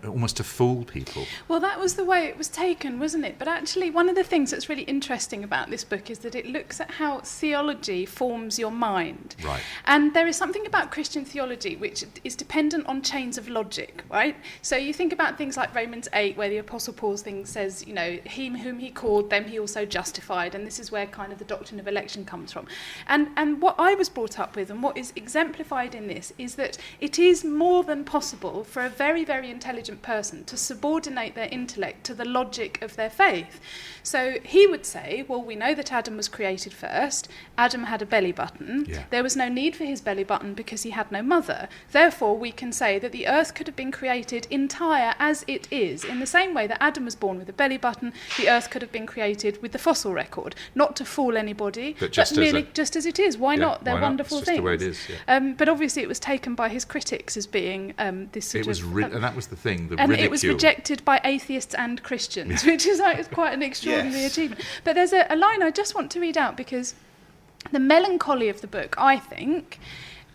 S3: almost to fool people.
S4: Well, that was the way it was taken, wasn't it? But actually, one of the things that's really interesting about this book is that it looks at how theology forms your mind.
S3: Right.
S4: And there is something about Christian theology which is dependent on chains of logic, right? So you think about things like Romans 8, where the Apostle Paul's thing says, you know, him whom he called, them he also justified. And this is where kind of the doctrine of election comes from. And what I was brought up with, and what is exemplified in this, is that it is more than possible for a very, very intelligent person to subordinate their intellect to the logic of their faith. So he would say, well, we know that Adam was created first. Adam had a belly button.
S3: Yeah.
S4: There was no need for his belly button because he had no mother. Therefore, we can say that the earth could have been created entire as it is. In the same way that Adam was born with a belly button, the earth could have been created with the fossil record. Not to fool anybody, but merely just as it is. Why not? They're wonderful
S3: it's
S4: things.
S3: Just the way it is, yeah.
S4: But obviously it was taken by his critics as being this sort of...
S3: and that was the thing, the
S4: and
S3: ridicule.
S4: It was rejected by atheists and Christians, which is like, it's quite an extraordinary achievement. But there's a line I just want to read out, because the melancholy of the book, I think,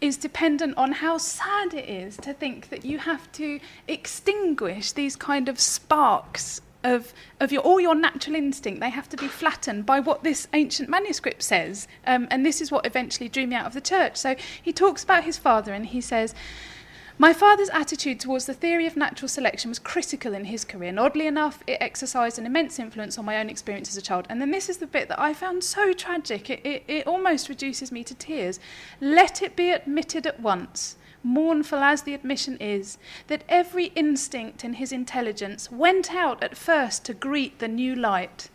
S4: is dependent on how sad it is to think that you have to extinguish these kind of sparks of all your natural instinct. They have to be flattened by what this ancient manuscript says. And this is what eventually drew me out of the church. So he talks about his father, and he says, my father's attitude towards the theory of natural selection was critical in his career, and oddly enough, it exercised an immense influence on my own experience as a child. And then this is the bit that I found so tragic, it almost reduces me to tears. Let it be admitted at once, mournful as the admission is, that every instinct in his intelligence went out at first to greet the new light.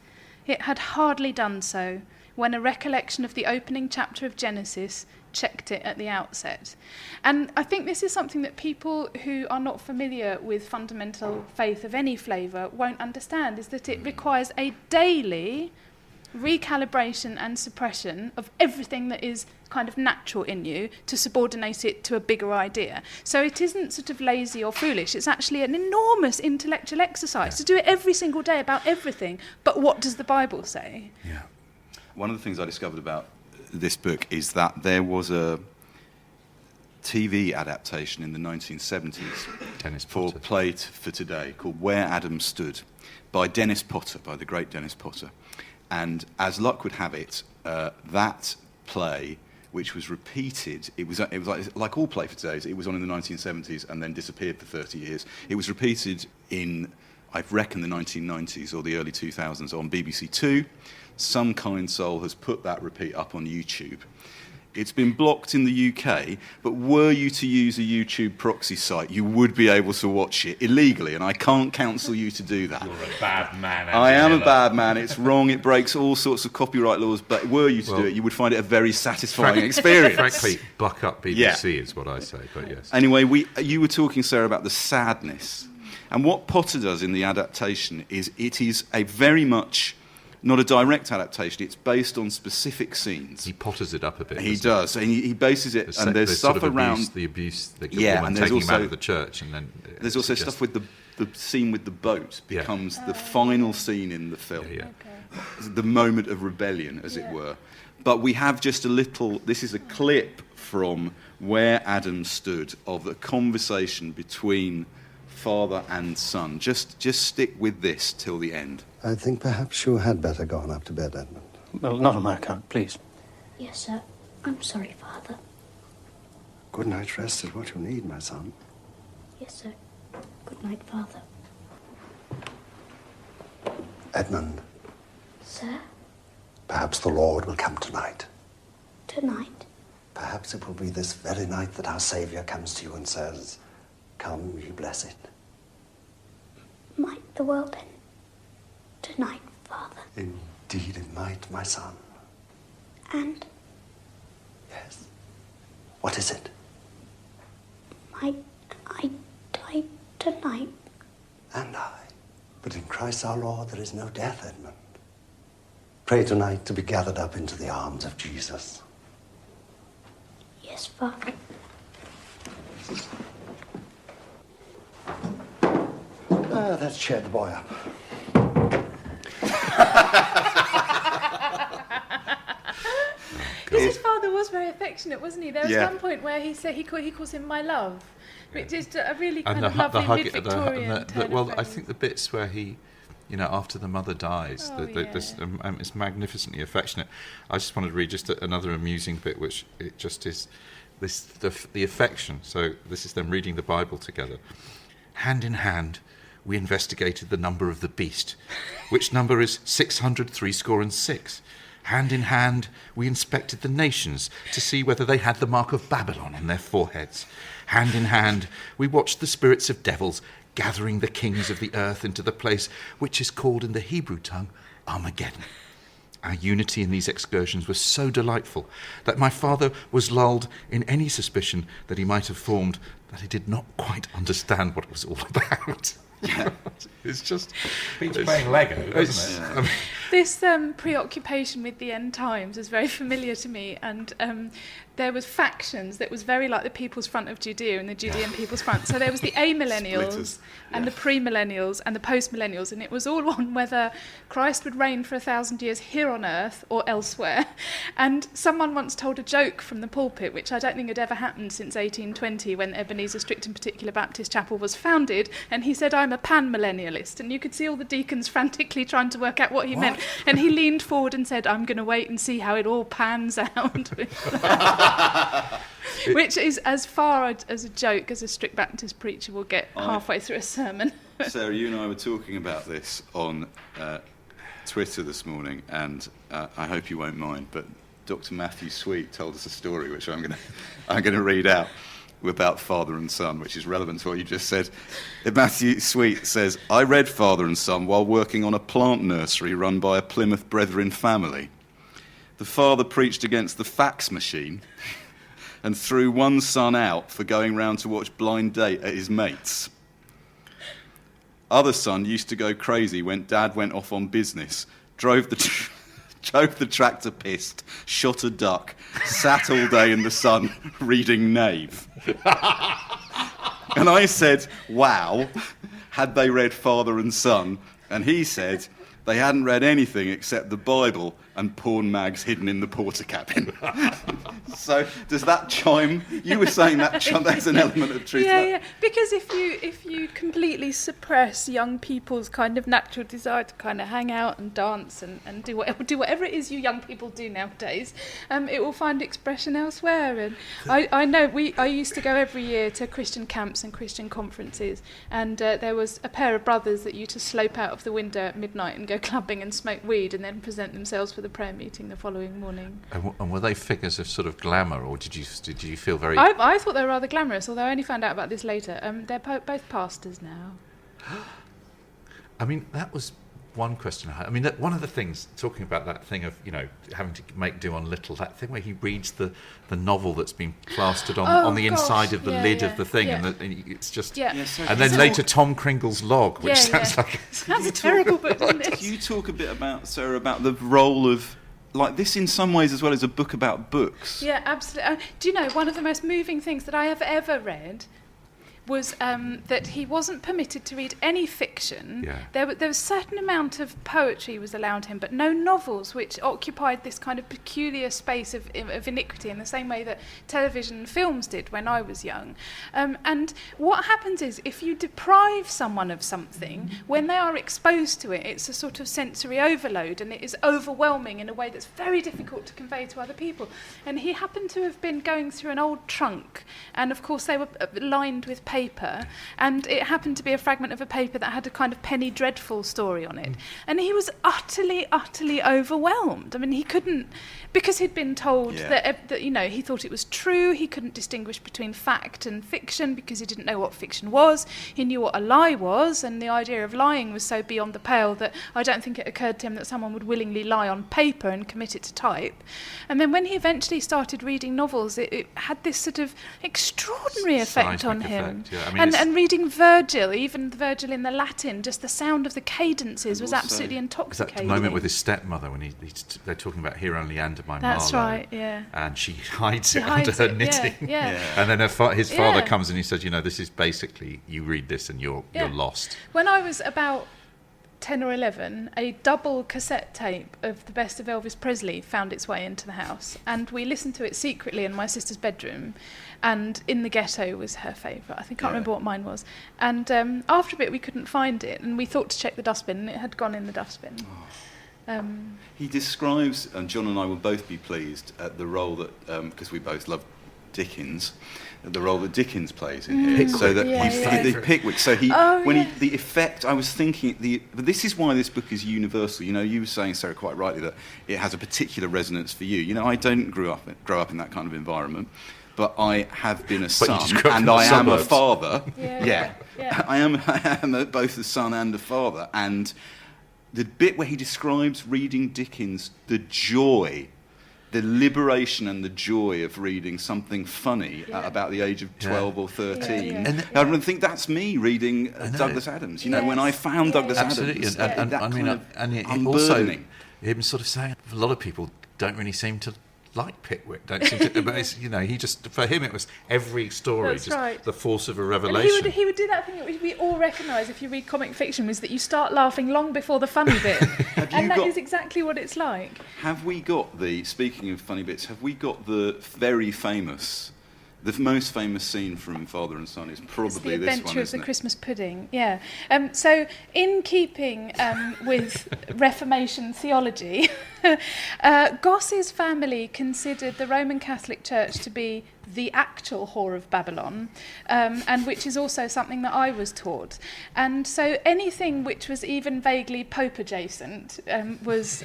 S4: It had hardly done so when a recollection of the opening chapter of Genesis checked it at the outset. And I think this is something that people who are not familiar with fundamental faith of any flavour won't understand, is that it requires a daily recalibration and suppression of everything that is kind of natural in you to subordinate it to a bigger idea. So it isn't sort of lazy or foolish, it's actually an enormous intellectual exercise to do it every single day about everything. But what does the Bible say?
S5: Yeah. One of the things I discovered about this book is that there was a TV adaptation in the 1970s for Play for Today called Where Adam Stood by Dennis Potter, by the great Dennis Potter. And as luck would have it, that play, which was repeated, it was like all Play for Todays, it was on in the 1970s and then disappeared for 30 years. It was repeated in, I reckon, the 1990s or the early 2000s on BBC Two. Some kind soul has put that repeat up on YouTube. It's been blocked in the UK, but were you to use a YouTube proxy site, you would be able to watch it illegally, and I can't counsel you to do that.
S7: You're a bad man.
S5: I am a bad man. It's wrong. It breaks all sorts of copyright laws, but were you to do it, you would find it a very satisfying experience.
S3: Frankly, buck up BBC is what I say, but yes.
S5: Anyway, you were talking, Sarah, about the sadness. And what Potter does in the adaptation is it is a very much... not a direct adaptation, it's based on specific scenes.
S3: He potters it up a bit.
S5: He does, and he bases it, and there's stuff around...
S3: the abuse, the
S5: yeah,
S3: woman
S5: and there's
S3: taking
S5: also,
S3: him out of the church, and then...
S5: There's also stuff with the scene with the boat becomes the final scene in the film. The moment of rebellion, as it were. But we have just a little... This is a clip from Where Adam Stood of a conversation between father and son. Just stick with this till the end.
S8: I think perhaps you had better go on up to bed, Edmund.
S9: Well, not on my account, please.
S10: Yes, sir. I'm sorry, Father.
S8: Good night's rest is what you need, my son.
S10: Yes, sir. Good night, Father.
S8: Edmund.
S10: Sir?
S8: Perhaps the Lord will come tonight.
S10: Tonight?
S8: Perhaps it will be this very night that our Saviour comes to you and says, "Come, ye blessed."
S10: Might the world end tonight, Father?
S8: Indeed it might, my son.
S10: And?
S8: Yes. What is it?
S10: Might I die tonight?
S8: And I. But in Christ our Lord there is no death, Edmund. Pray tonight to be gathered up into the arms of Jesus.
S10: Yes, Father.
S8: Let's cheer the boy up.
S4: Because his father was very very affectionate, wasn't he? There was one point where he said he calls him my love, which is a really kind of lovely mid-Victorian turn of
S3: I think the bits where he, after the mother dies, it's magnificently affectionate. I just wanted to read just another amusing bit, which it just is the affection. So this is them reading the Bible together. Hand in hand, we investigated the number of the beast, which number is 666. Hand in hand, we inspected the nations to see whether they had the mark of Babylon on their foreheads. Hand in hand, we watched the spirits of devils gathering the kings of the earth into the place which is called in the Hebrew tongue Armageddon. Our unity in these excursions was so delightful that my father was lulled in any suspicion that he might have formed that he did not quite understand what it was all about.
S5: Yeah.
S3: It's just...
S7: Beats playing Lego, doesn't it?
S3: I mean,
S4: this preoccupation with the end times is very familiar to me, and there was factions that was very like the People's Front of Judea and the Judean People's Front. So there was the amillennials and the premillennials and the postmillennials, and it was all on whether Christ would reign for 1,000 years here on earth or elsewhere. And someone once told a joke from the pulpit, which I don't think had ever happened since 1820, when Ebenezer Strict and Particular Baptist Chapel was founded, and he said, "I'm a pan-millennialist," and you could see all the deacons frantically trying to work out what he meant, and he leaned forward and said, "I'm going to wait and see how it all pans out." Which is as far as a joke as a strict Baptist preacher will get halfway through a sermon.
S5: Sarah, you and I were talking about this on Twitter this morning, and I hope you won't mind, but Dr. Matthew Sweet told us a story which I'm going to read out about father and son, which is relevant to what you just said. Matthew Sweet says, "I read Father and Son while working on a plant nursery run by a Plymouth Brethren family. The father preached against the fax machine and threw one son out for going round to watch Blind Date at his mate's. Other son used to go crazy when Dad went off on business, drove the tractor pissed, shot a duck, sat all day in the sun reading Knave." And I said, "Wow, had they read Father and Son?" And he said, "They hadn't read anything except the Bible and porn mags hidden in the porter cabin." So does that chime? You were saying that there's an element of truth.
S4: Yeah. Because if you completely suppress young people's kind of natural desire to kind of hang out and dance and do whatever it is you young people do nowadays, it will find expression elsewhere. And I know I used to go every year to Christian camps and Christian conferences, and there was a pair of brothers that used to slope out of the window at midnight and go clubbing and smoke weed and then present themselves for the prayer meeting the following morning.
S3: and were they figures of sort of glamour, or did you feel very...
S4: I thought they were rather glamorous, although I only found out about this later. They're both pastors now.
S3: I mean, that was one question I had. I mean, one of the things, talking about that thing of, having to make do on little, that thing where he reads the novel that's been plastered on the inside of the lid of the thing, and it's just... Yeah. And then later Tom Kringle's log, which sounds like...
S4: Sounds a terrible book, doesn't it?
S5: Can you talk a bit about, Sarah, about the role of... like this in some ways as well as a book about books?
S4: Yeah, absolutely. Do you know, one of the most moving things that I have ever read was that he wasn't permitted to read any fiction.
S3: Yeah.
S4: There was a certain amount of poetry was allowed him, but no novels, which occupied this kind of peculiar space of iniquity in the same way that television and films did when I was young. And what happens is, if you deprive someone of something, when they are exposed to it, it's a sort of sensory overload, and it is overwhelming in a way that's very difficult to convey to other people. And he happened to have been going through an old trunk, and of course they were lined with paper, and it happened to be a fragment of a paper that had a kind of Penny Dreadful story on it, and he was utterly overwhelmed. I mean, he couldn't, because he'd been told that he thought it was true. He couldn't distinguish between fact and fiction because he didn't know what fiction was. He knew what a lie was, and the idea of lying was so beyond the pale that I don't think it occurred to him that someone would willingly lie on paper and commit it to type. And then when he eventually started reading novels, it had this sort of extraordinary effect on him.
S3: Yeah, I mean,
S4: and reading Virgil, even Virgil in the Latin, just the sound of the cadences was absolutely intoxicating.
S3: That moment with his stepmother when they're talking about "Here Only Under My Marlowe."
S4: That's right, yeah.
S3: And she hides it under her knitting.
S4: Yeah.
S3: And then his father comes and he says, "This is basically, you read this and you're lost."
S4: When I was about 10 or 11, a double cassette tape of the best of Elvis Presley found its way into the house, and we listened to it secretly in my sister's bedroom, and In the Ghetto was her favourite. I think I can't remember what mine was. And after a bit we couldn't find it, and we thought to check the dustbin, and it had gone in the dustbin.
S5: He describes, and John and I will both be pleased at the role that, because we both love Dickens, the role that Dickens plays in here.
S3: Pickwick.
S5: So that
S3: The
S5: Pickwick. So the effect. I was thinking but this is why this book is universal. You know, you were saying, Sarah, quite rightly, that it has a particular resonance for you. You know, I don't grow up in that kind of environment, but I have been a son, and I am a father. Yeah. I am both a son and a father, and the bit where he describes reading Dickens, the joy, the liberation and the joy of reading something funny at about the age of 12 or 13. And I think that's me reading Douglas Adams. You know, when I found Douglas Adams,
S3: and I mean, and also him sort of saying a lot of people don't really seem to like Pickwick, don't seem to, but it's, you know, he just, for him it was every story,
S4: That's
S3: just
S4: right.
S3: the force of a revelation.
S4: And he would do that thing that we all recognise if you read comic fiction, was that you start laughing long before the funny bit. And that is exactly what it's like.
S5: Have we got speaking of funny bits, have we got the very famous, the most famous scene from Father and Son is probably this one, isn't it?
S4: The Adventure of the Christmas Pudding, yeah. So, in keeping with Reformation theology, Gosse's family considered the Roman Catholic Church to be the actual whore of Babylon, and which is also something that I was taught. And so anything which was even vaguely Pope adjacent was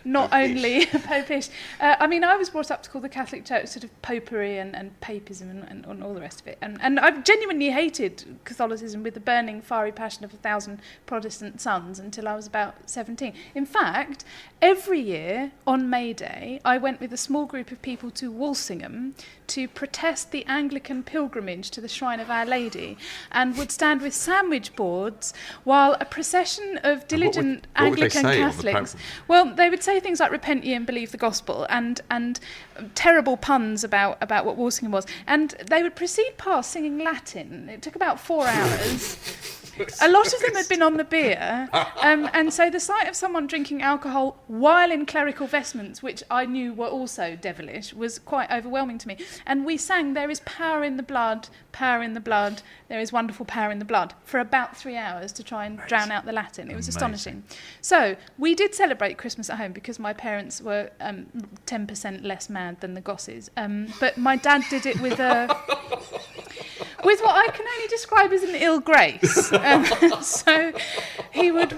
S4: not only Popish. I mean, I was brought up to call the Catholic Church sort of popery and papism and all the rest of it. And I genuinely hated Catholicism with the burning, fiery passion of 1,000 Protestant sons until I was about 17. In fact, every year on May Day, I went with a small group of people to Walsingham to protest the Anglican pilgrimage to the Shrine of Our Lady, and would stand with sandwich boards while a procession of diligent Anglican Catholics... Well, they would say things like, repent ye and believe the gospel, and terrible puns about what Walsingham was. And they would proceed past singing Latin. It took about 4 hours. A lot of them had been on the beer, and so the sight of someone drinking alcohol while in clerical vestments, which I knew were also devilish, was quite overwhelming to me. And we sang, there is power in the blood, there is wonderful power in the blood, for about 3 hours to try and drown out the Latin. It was astonishing. So we did celebrate Christmas at home because my parents were 10% less mad than the Gosses. But my dad did it with with what I can only describe as an ill grace. So he would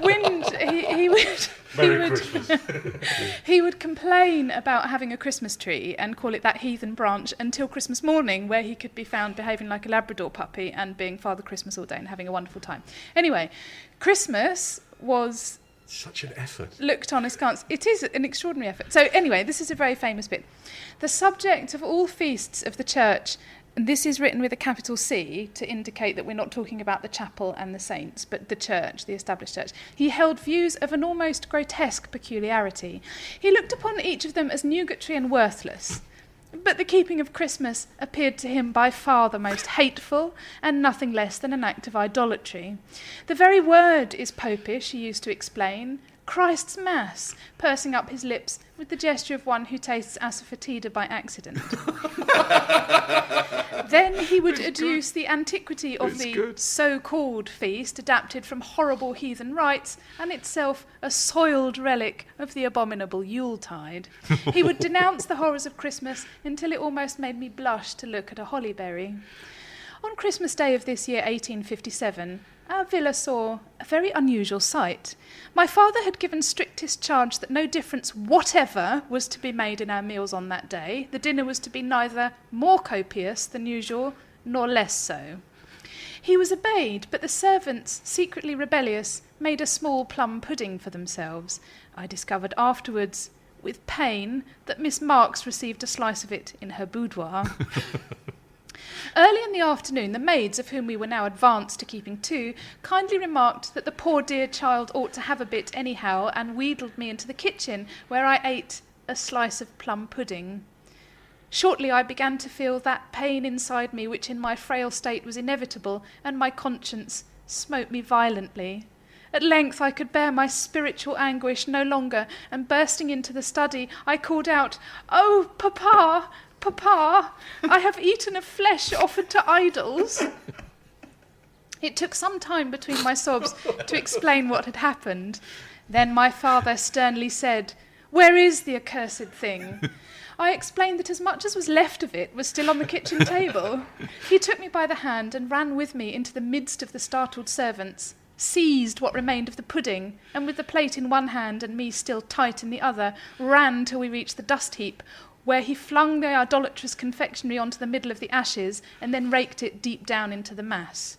S4: he would complain about having a Christmas tree and call it that heathen branch until Christmas morning, where he could be found behaving like a Labrador puppy and being Father Christmas all day and having a wonderful time. Anyway, Christmas was...
S3: such an effort.
S4: Looked on askance. It is an extraordinary effort. So anyway, this is a very famous bit. The subject of all feasts of the church... And this is written with a capital C to indicate that we're not talking about the chapel and the saints, but the church, the established church. He held views of an almost grotesque peculiarity. He looked upon each of them as nugatory and worthless. But the keeping of Christmas appeared to him by far the most hateful and nothing less than an act of idolatry. The very word is popish, he used to explain. Christ's Mass, pursing up his lips with the gesture of one who tastes asafoetida by accident. Then he would adduce the antiquity of the so-called feast, adapted from horrible heathen rites, and itself a soiled relic of the abominable Yuletide. He would denounce the horrors of Christmas until it almost made me blush to look at a hollyberry. On Christmas Day of this year, 1857, our villa saw a very unusual sight. My father had given strictest charge that no difference whatever was to be made in our meals on that day. The dinner was to be neither more copious than usual, nor less so. He was obeyed, but the servants, secretly rebellious, made a small plum pudding for themselves. I discovered afterwards, with pain, that Miss Marks received a slice of it in her boudoir. Early in the afternoon, the maids, of whom we were now advanced to keeping 2, kindly remarked that the poor dear child ought to have a bit anyhow, and wheedled me into the kitchen, where I ate a slice of plum pudding. Shortly I began to feel that pain inside me which in my frail state was inevitable, and my conscience smote me violently. At length I could bear my spiritual anguish no longer, and bursting into the study, I called out, "Oh, Papa, Papa, I have eaten of flesh offered to idols." It took some time between my sobs to explain what had happened. Then my father sternly said, "Where is the accursed thing?" I explained that as much as was left of it was still on the kitchen table. He took me by the hand and ran with me into the midst of the startled servants, seized what remained of the pudding, and with the plate in one hand and me still tight in the other, ran till we reached the dust heap, where he flung the idolatrous confectionery onto the middle of the ashes and then raked it deep down into the mass.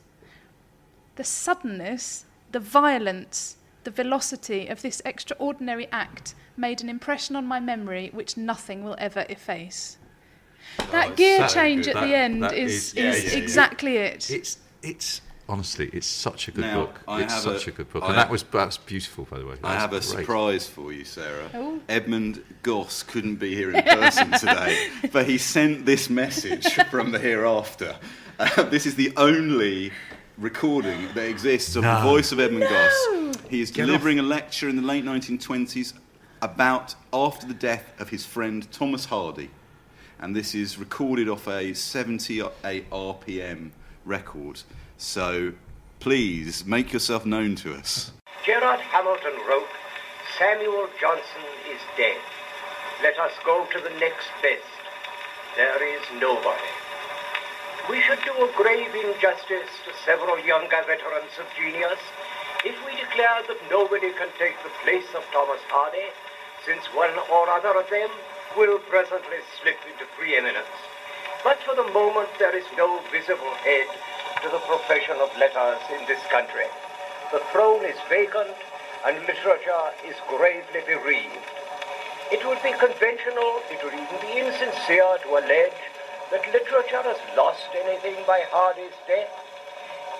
S4: The suddenness, the violence, the velocity of this extraordinary act made an impression on my memory which nothing will ever efface. That gear change at the end is exactly it.
S3: It's honestly, it's such a good
S5: Now,
S3: book. It's such a good book, and that was beautiful, by the way.
S5: I have a
S3: great
S5: surprise for you, Sarah.
S4: Oh.
S5: Edmund Gosse couldn't be here in person today, but he sent this message from the hereafter. This is the only recording that exists of the voice of Edmund Gosse. He is delivering a lecture in the late 1920s about after the death of his friend Thomas Hardy, and this is recorded off a 78 RPM record. So please make yourself known to us.
S11: Gerard Hamilton wrote, "Samuel Johnson is dead. Let us go to the next best. There is nobody." We should do a grave injustice to several younger veterans of genius if we declare that nobody can take the place of Thomas Hardy, since one or other of them will presently slip into preeminence. But for the moment there is no visible head to the profession of letters in this country. The throne is vacant and literature is gravely bereaved. It would be conventional, it would even be insincere to allege that literature has lost anything by Hardy's death.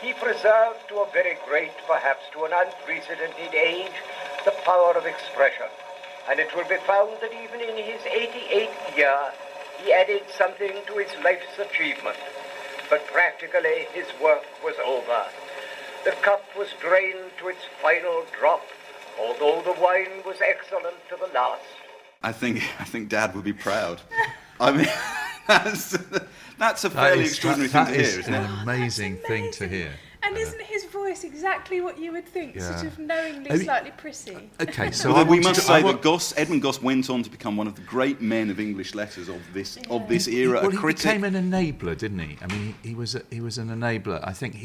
S11: He preserved to a very great, perhaps to an unprecedented age, the power of expression. And it will be found that even in his 88th year, he added something to his life's achievement. But practically his work was over. The cup was drained to its final drop, although the wine was excellent to the last.
S5: I think Dad would be proud. I mean, that's a fairly extraordinary thing to hear, isn't it?
S3: That is an amazing thing to hear.
S4: And isn't his voice exactly what you would think, sort of knowingly slightly prissy?
S3: Okay, so
S5: we must say that Edmund Gosse went on to become one of the great men of English letters of this era.
S3: Well, he became an enabler, didn't he? I mean, he was an enabler. I think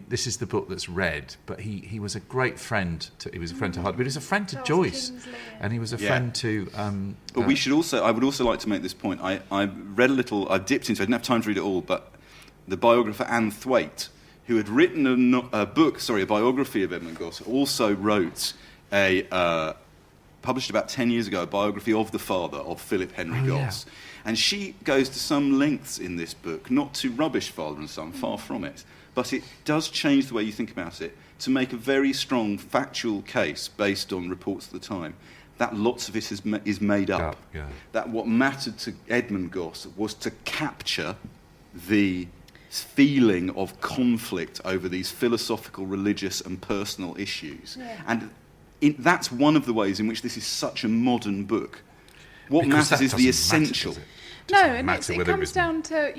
S3: this is the book that's read, but he was a great friend. He was a friend to Hardy, but he was a friend to Joyce, and he was a friend to.
S5: But I would also like to make this point. I read a little. I dipped into. I didn't have time to read it all, but the biographer Anne Thwaite, who had written a biography of Edmund Gosse, also wrote published about 10 years ago, a biography of the father of Philip Henry Gosse. And she goes to some lengths in this book, not to rubbish Father and Son, far from it, but it does change the way you think about it, to make a very strong factual case based on reports at the time, that lots of it is made up. That what mattered to Edmund Gosse was to capture the feeling of conflict over these philosophical, religious and personal issues. And that's one of the ways in which this is such a modern book. What matters is the essential.
S4: No, and it comes down to,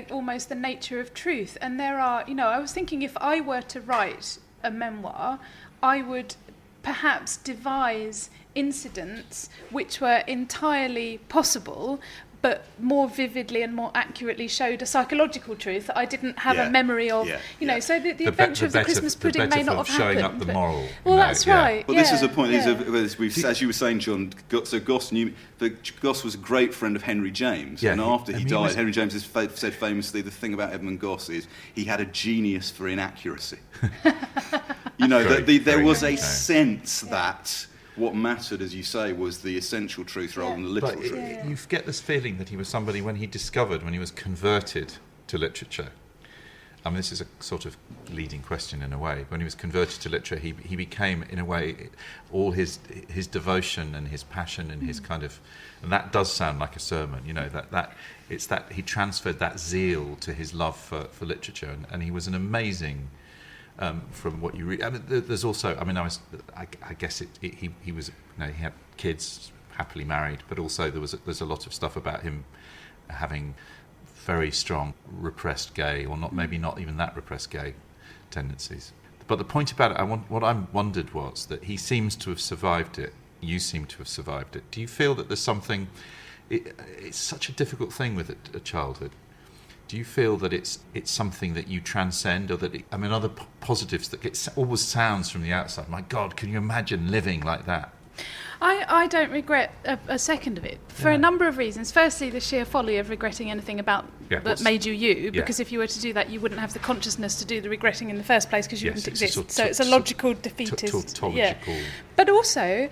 S4: almost the nature of truth. And there are, I was thinking if I were to write a memoir, I would perhaps devise incidents which were entirely possible, but more vividly and more accurately showed a psychological truth that I didn't have a memory of. So the adventure of the Christmas pudding may not have happened.
S3: Showing up the moral.
S4: Well, that's right.
S5: Well, this is the point. As you were saying, John, so Gosse knew that Gosse was a great friend of Henry James, and after he died, Henry James has said famously, the thing about Edmund Gosse is he had a genius for inaccuracy. There was a sense that what mattered, as you say, was the essential truth rather than the literal truth.
S3: You get this feeling that he was somebody when he was converted to literature. I mean, this is a sort of leading question in a way. When he was converted to literature, he became, in a way, all his devotion and his passion and his kind of, and that does sound like a sermon. That he transferred that zeal to his love for literature, and he was an amazing from what you read. I mean, there's also, I mean, I guess he was, he had kids, happily married, but also there's a lot of stuff about him having very strong repressed gay, or maybe not even that repressed gay tendencies. But the point about it, what I wondered was that he seems to have survived it. You seem to have survived it. Do you feel that there's something? It's such a difficult thing with a childhood. Do you feel that it's something that you transcend, or that other positives that always sounds from the outside? My God, can you imagine living like that?
S4: I don't regret a second of it for a number of reasons. Firstly, the sheer folly of regretting anything about that made you, because if you were to do that, you wouldn't have the consciousness to do the regretting in the first place, because you wouldn't exist. So it's a logical defeatist.
S3: Tautological.
S4: But also,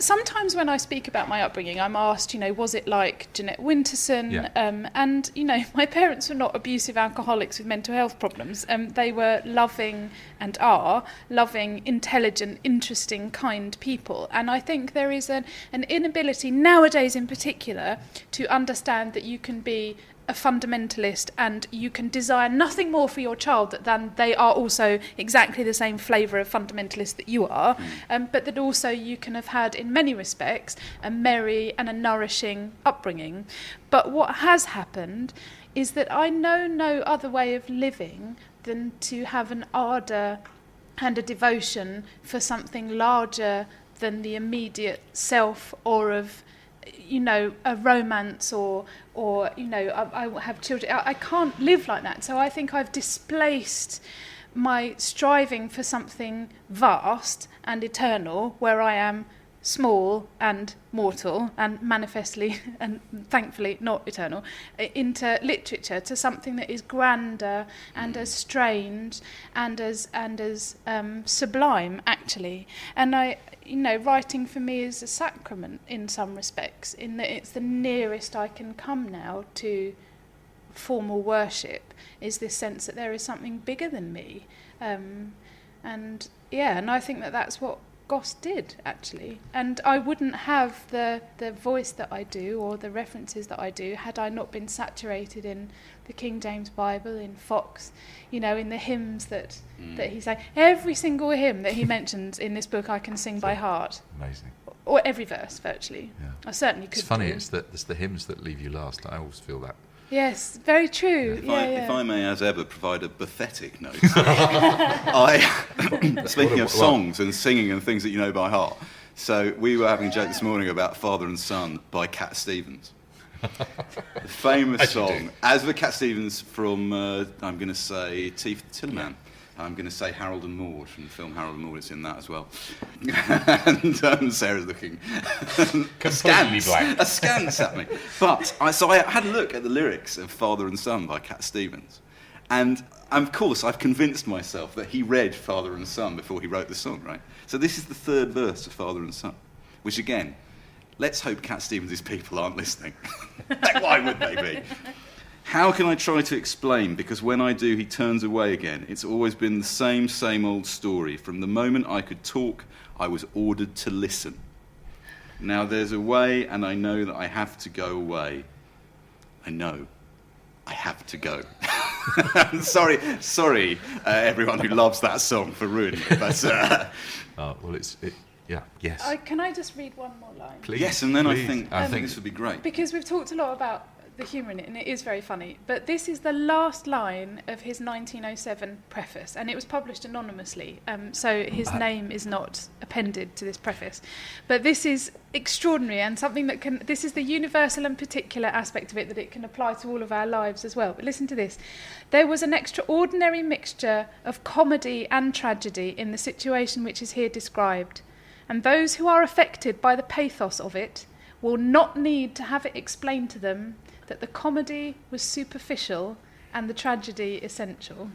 S4: sometimes when I speak about my upbringing, I'm asked, was it like Jeanette Winterson? And, my parents were not abusive alcoholics with mental health problems. They were loving and are loving, intelligent, interesting, kind people. And I think there is an inability nowadays in particular to understand that you can be a fundamentalist and you can desire nothing more for your child than they are also exactly the same flavour of fundamentalist that you are, but that also you can have had in many respects a merry and a nourishing upbringing. But what has happened is that I know no other way of living than to have an ardour and a devotion for something larger than the immediate self, or of a romance, or I have children. I can't live like that. So I think I've displaced my striving for something vast and eternal, where I am small and mortal and manifestly and thankfully not eternal, into literature, to something that is grander and as strange and as sublime, actually. And writing for me is a sacrament in some respects, in that it's the nearest I can come now to formal worship, is this sense that there is something bigger than me. And I think that that's what Gosse did, actually. And I wouldn't have the voice that I do, or the references that I do, had I not been saturated in the King James Bible, in Fox, in the hymns that he sang. Every single hymn that he mentions in this book I can sing by heart.
S3: Amazing.
S4: Or every verse, virtually. Yeah. I certainly could.
S3: It's funny, it's the hymns that leave you last. I always feel that.
S4: Yes, very true.
S5: If I may, as ever, provide a pathetic note. Speaking of songs and singing and things that you know by heart, so we were having a joke this morning about Father and Son by Cat Stevens. The famous song, as with Cat Stevens from, I'm going to say, Teeth Tillerman. I'm going to say Harold and Maude from the film Harold and Maude. It's in that as well. And Sarah's looking
S7: completely blank.
S5: Askance at me. But I had a look at the lyrics of Father and Son by Cat Stevens, and of course I've convinced myself that he read Father and Son before he wrote the song. Right. So this is the third verse of Father and Son, which again, let's hope Cat Stevens' people aren't listening. Why would they be? How can I try to explain? Because when I do, he turns away again. It's always been the same old story. From the moment I could talk, I was ordered to listen. Now there's a way, and I know that I have to go away. I know. I have to go. Sorry, everyone who loves that song for ruining it. But,
S3: yes.
S4: Can I just read one more line?
S5: Please. Yes, and then I think this would be great.
S4: Because we've talked a lot about the humour in it, and it is very funny. But this is the last line of his 1907 preface, and it was published anonymously, so his name is not appended to this preface. But this is extraordinary, and something that this is the universal and particular aspect of it, that it can apply to all of our lives as well. But listen to this. There was an extraordinary mixture of comedy and tragedy in the situation which is here described, and those who are affected by the pathos of it will not need to have it explained to them that the comedy was superficial and the tragedy essential.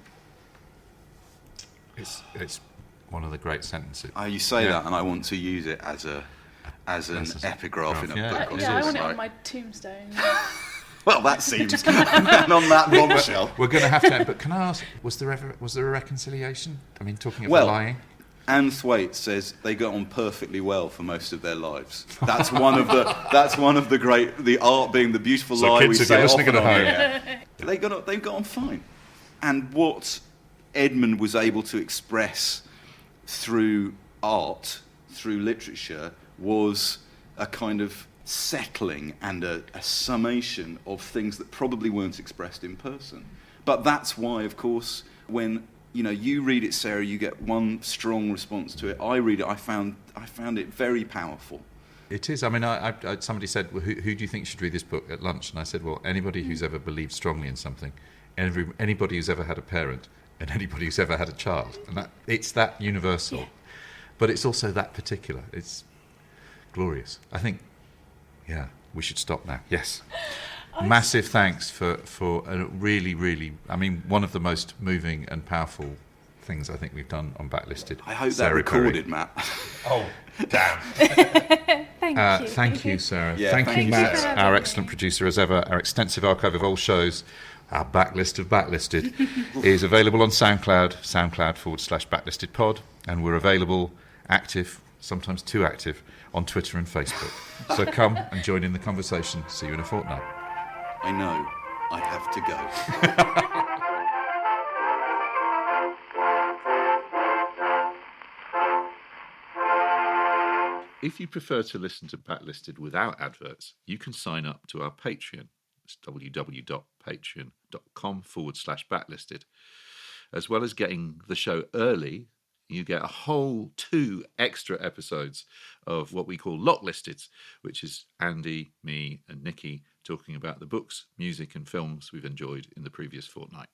S3: It's one of the great sentences.
S5: You say that, and I want to use it as an epigraph in a book.
S4: I want it on my tombstone.
S5: Well, that seems and on that bombshell.
S3: We're going to have to. But can I ask, was there a reconciliation? I mean, talking about lying.
S5: Anne Thwaite says they got on perfectly well for most of their lives. That's one of the great, the art being the beautiful lie we say often on here. They've got on fine. And what Edmund was able to express through art, through literature, was a kind of settling and a summation of things that probably weren't expressed in person. But that's why, of course, when you read it, Sarah, you get one strong response to it. I read it, I found it very powerful.
S3: It is. I mean, somebody said, well, who do you think should read this book at lunch? And I said, well, anybody who's ever believed strongly in something, anybody who's ever had a parent, and anybody who's ever had a child. And it's that universal. Yeah. But it's also that particular. It's glorious. I think, yeah, we should stop now. Yes. Massive thanks for a really, really, I mean, one of the most moving and powerful things I think we've done on Backlisted.
S5: I hope that recorded, Matt.
S7: Oh, damn.
S3: Thank you, Sarah.
S5: Yeah,
S3: thank you, Matt, our excellent producer as ever. Our extensive archive of old shows, our backlist of Backlisted, is available on SoundCloud, SoundCloud/backlistedpod, and we're available, active, sometimes too active, on Twitter and Facebook. So come and join in the conversation. See you in a fortnight.
S5: I know. I have to go.
S7: If you prefer to listen to Backlisted without adverts, you can sign up to our Patreon. It's www.patreon.com/backlisted. As well as getting the show early, you get a whole 2 extra episodes of what we call Locklisted, which is Andy, me, and Nikki talking about the books, music, and films we've enjoyed in the previous fortnight.